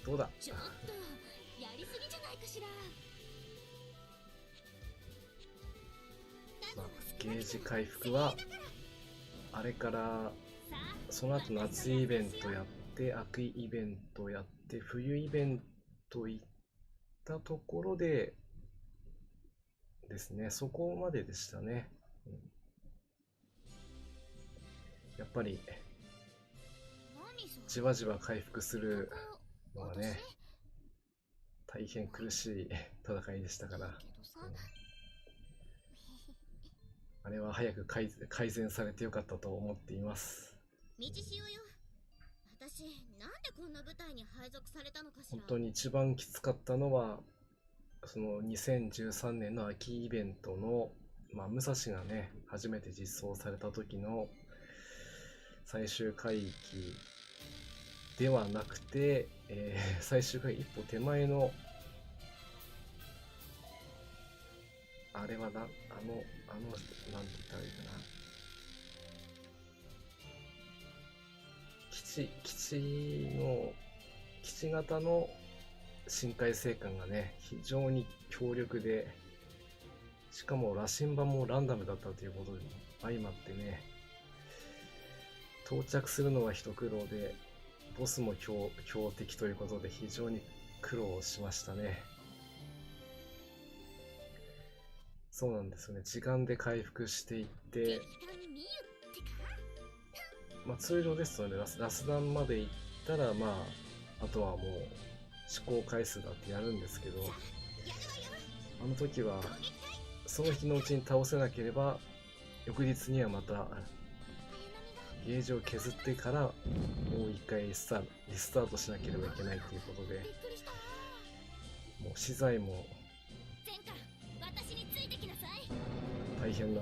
A: どうだ。
B: ちょっとやりすぎじゃないかしら。
A: まあ、ゲージ回復はあれからその後夏イベントやって、秋イベントやって、冬イベント行ったところでですね、そこまででしたね。やっぱりじわじわ回復するのがね、大変苦しい戦いでしたから。あれは早く改善されてよかったと思っています。
B: 道しようよ。私、なんでこんな舞台に配属されたのかしら。
A: 本当に一番きつかったのは、その2013年の秋イベントの、武蔵がね、初めて実装された時の最終海域ではなくて、最終海域一歩手前の、あれはなんて言ったらいいかな。基地型の深海生還がね、非常に強力で、しかも羅針盤もランダムだったということで相まってね、到着するのは一苦労で、ボスも強敵ということで非常に苦労しましたね。そうなんですよね。時間で回復していって、通常ですとね、ラス弾まで行ったら、あとはもう思考回数だってやるんですけど、あの時はその日のうちに倒せなければ翌日にはまたゲージを削ってからもう一回リスタートしなければいけないということで、もう資材も大変な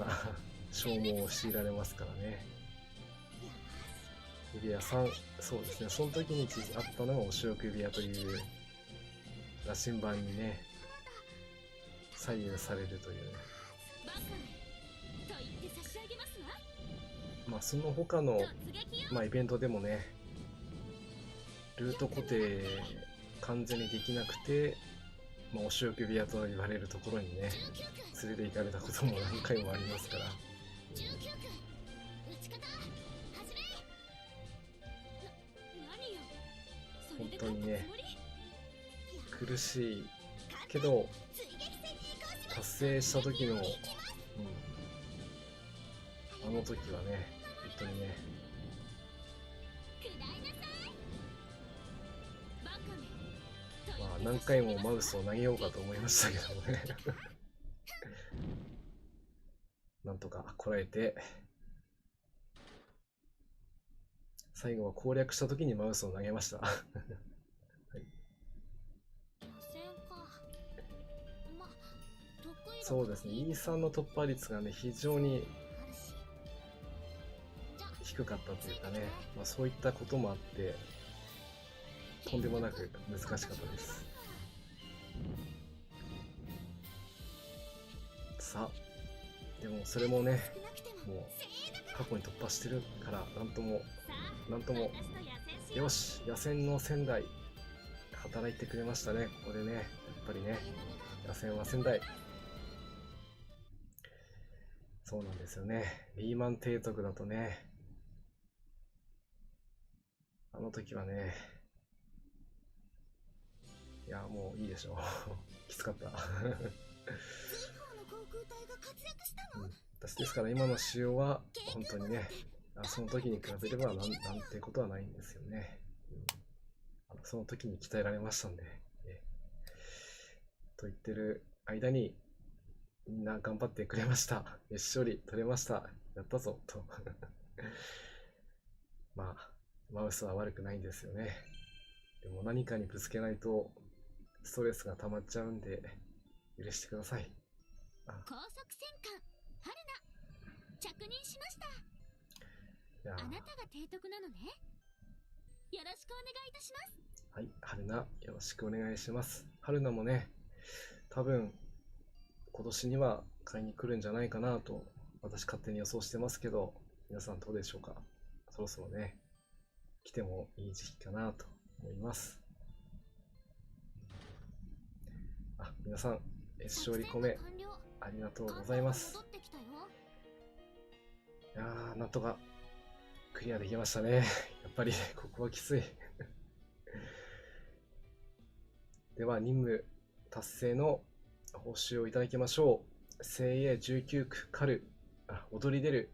A: 消耗を強いられますからね。指輪さん、そうですね、その時にあったのがお仕置き指輪という羅針盤にね、左右されるというね。その他の、イベントでもね、ルート固定完全にできなくて、お仕置き指輪と言われるところにね、連れて行かれたことも何回もありますから。本当にね、苦しいけど、達成した時の、あの時はね、本当にね、何回もマウスを投げようかと思いましたけどもねなんとかこらえて、最後は攻略した時にマウスを投げましたはい、そうですね、E3 の突破率がね、非常に低かったというかね、そういったこともあって、とんでもなく難しかったです。さあ、でもそれもね、もう過去に突破してるからなんともよし、野戦の仙台働いてくれましたね。ここでね、やっぱりね、野戦は仙台。そうなんですよね。リーマン提督だとね、あの時はね、いやもういいでしょうきつかったですから今の仕様は本当にね、その時に比べればなんてことはないんですよね。その時に鍛えられましたんで、と言ってる間にみんな頑張ってくれました。飯処理取れました。やったぞとマウスは悪くないんですよね。でも何かにぶつけないとストレスが溜まっちゃうんで許してください。
B: 高速戦艦春菜着任しました。あなたが提督なのね。よろしくお願いいたします。
A: はい、春菜よろしくお願いします。春菜もね、多分今年には買いに来るんじゃないかなと私勝手に予想してますけど、皆さんどうでしょうか。そろそろね、来てもいい時期かなと思います。皆さん勝利込めありがとうございます。いやー、なんとかクリアできましたね。やっぱりここはきついでは任務達成の報酬をいただきましょう。精鋭19区狩る、踊り出る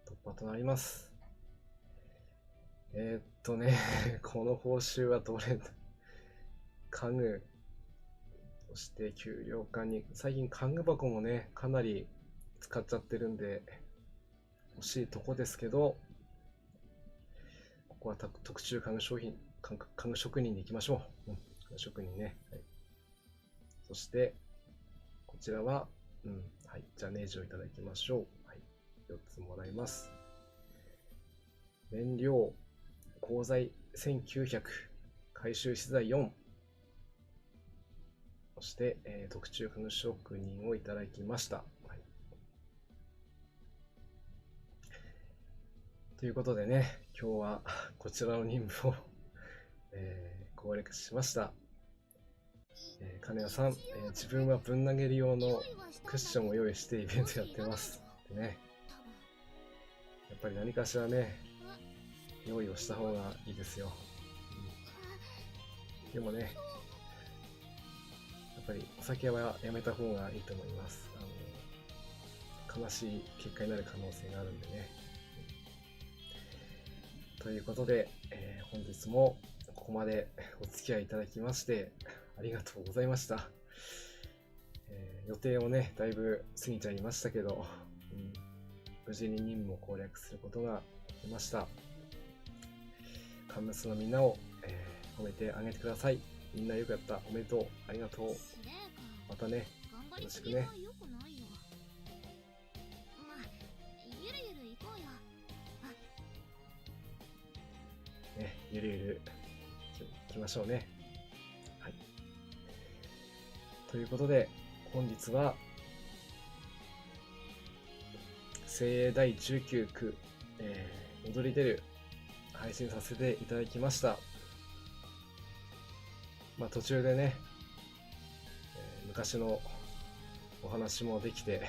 A: 突破となります。この報酬はどれだ。家具、そして給料管理、最近家具箱もね、かなり使っちゃってるんで欲しいとこですけど、ここは特注家具職人でいきましょう。家具職人ね。はい、そしてこちらは、はい、じゃあネジをいただきましょう。はい、4つもらいます。燃料、鋼材1900、回収資材4、そして、特注家具職人をいただきました。はい、ということでね、今日はこちらの任務を、攻略しました。金谷さん、自分はぶん投げる用のクッションを用意してイベントやってますでね。やっぱり何かしらね、用意をした方がいいですよ。でもね、やっぱりお酒はやめた方がいいと思います。悲しい結果になる可能性があるんでね。ということで、本日もここまでお付き合いいただきましてありがとうございました。予定をね、だいぶ過ぎちゃいましたけど、無事に任務を攻略することができました。カンムスのみんなを、褒めてあげてください。みんなよくやった。おめでとう。ありがとう。またね、よろしくね。ゆるゆるいきましょうね。はい。ということで、本日は、精鋭第19区、踊り出る配信させていただきました。途中でね、昔のお話もできて、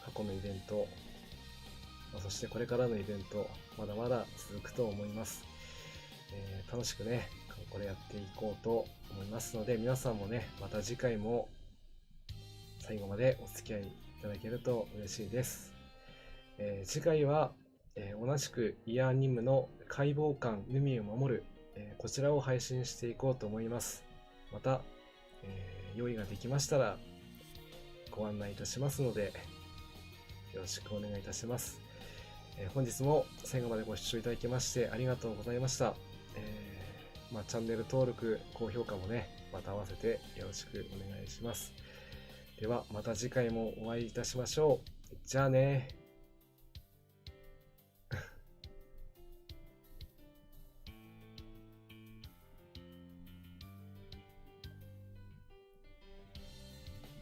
A: 過去のイベント、そしてこれからのイベント、まだまだ続くと思います。楽しくね、これやっていこうと思いますので、皆さんもね、また次回も最後までお付き合いいただけると嬉しいです。次回は、同じくイヤー任務の解剖官ヌミを守る、こちらを配信していこうと思います。また、用意ができましたらご案内いたしますので、よろしくお願いいたします。本日も最後までご視聴いただきましてありがとうございました。チャンネル登録、高評価もね、また合わせてよろしくお願いします。ではまた次回もお会いいたしましょう。じゃあね。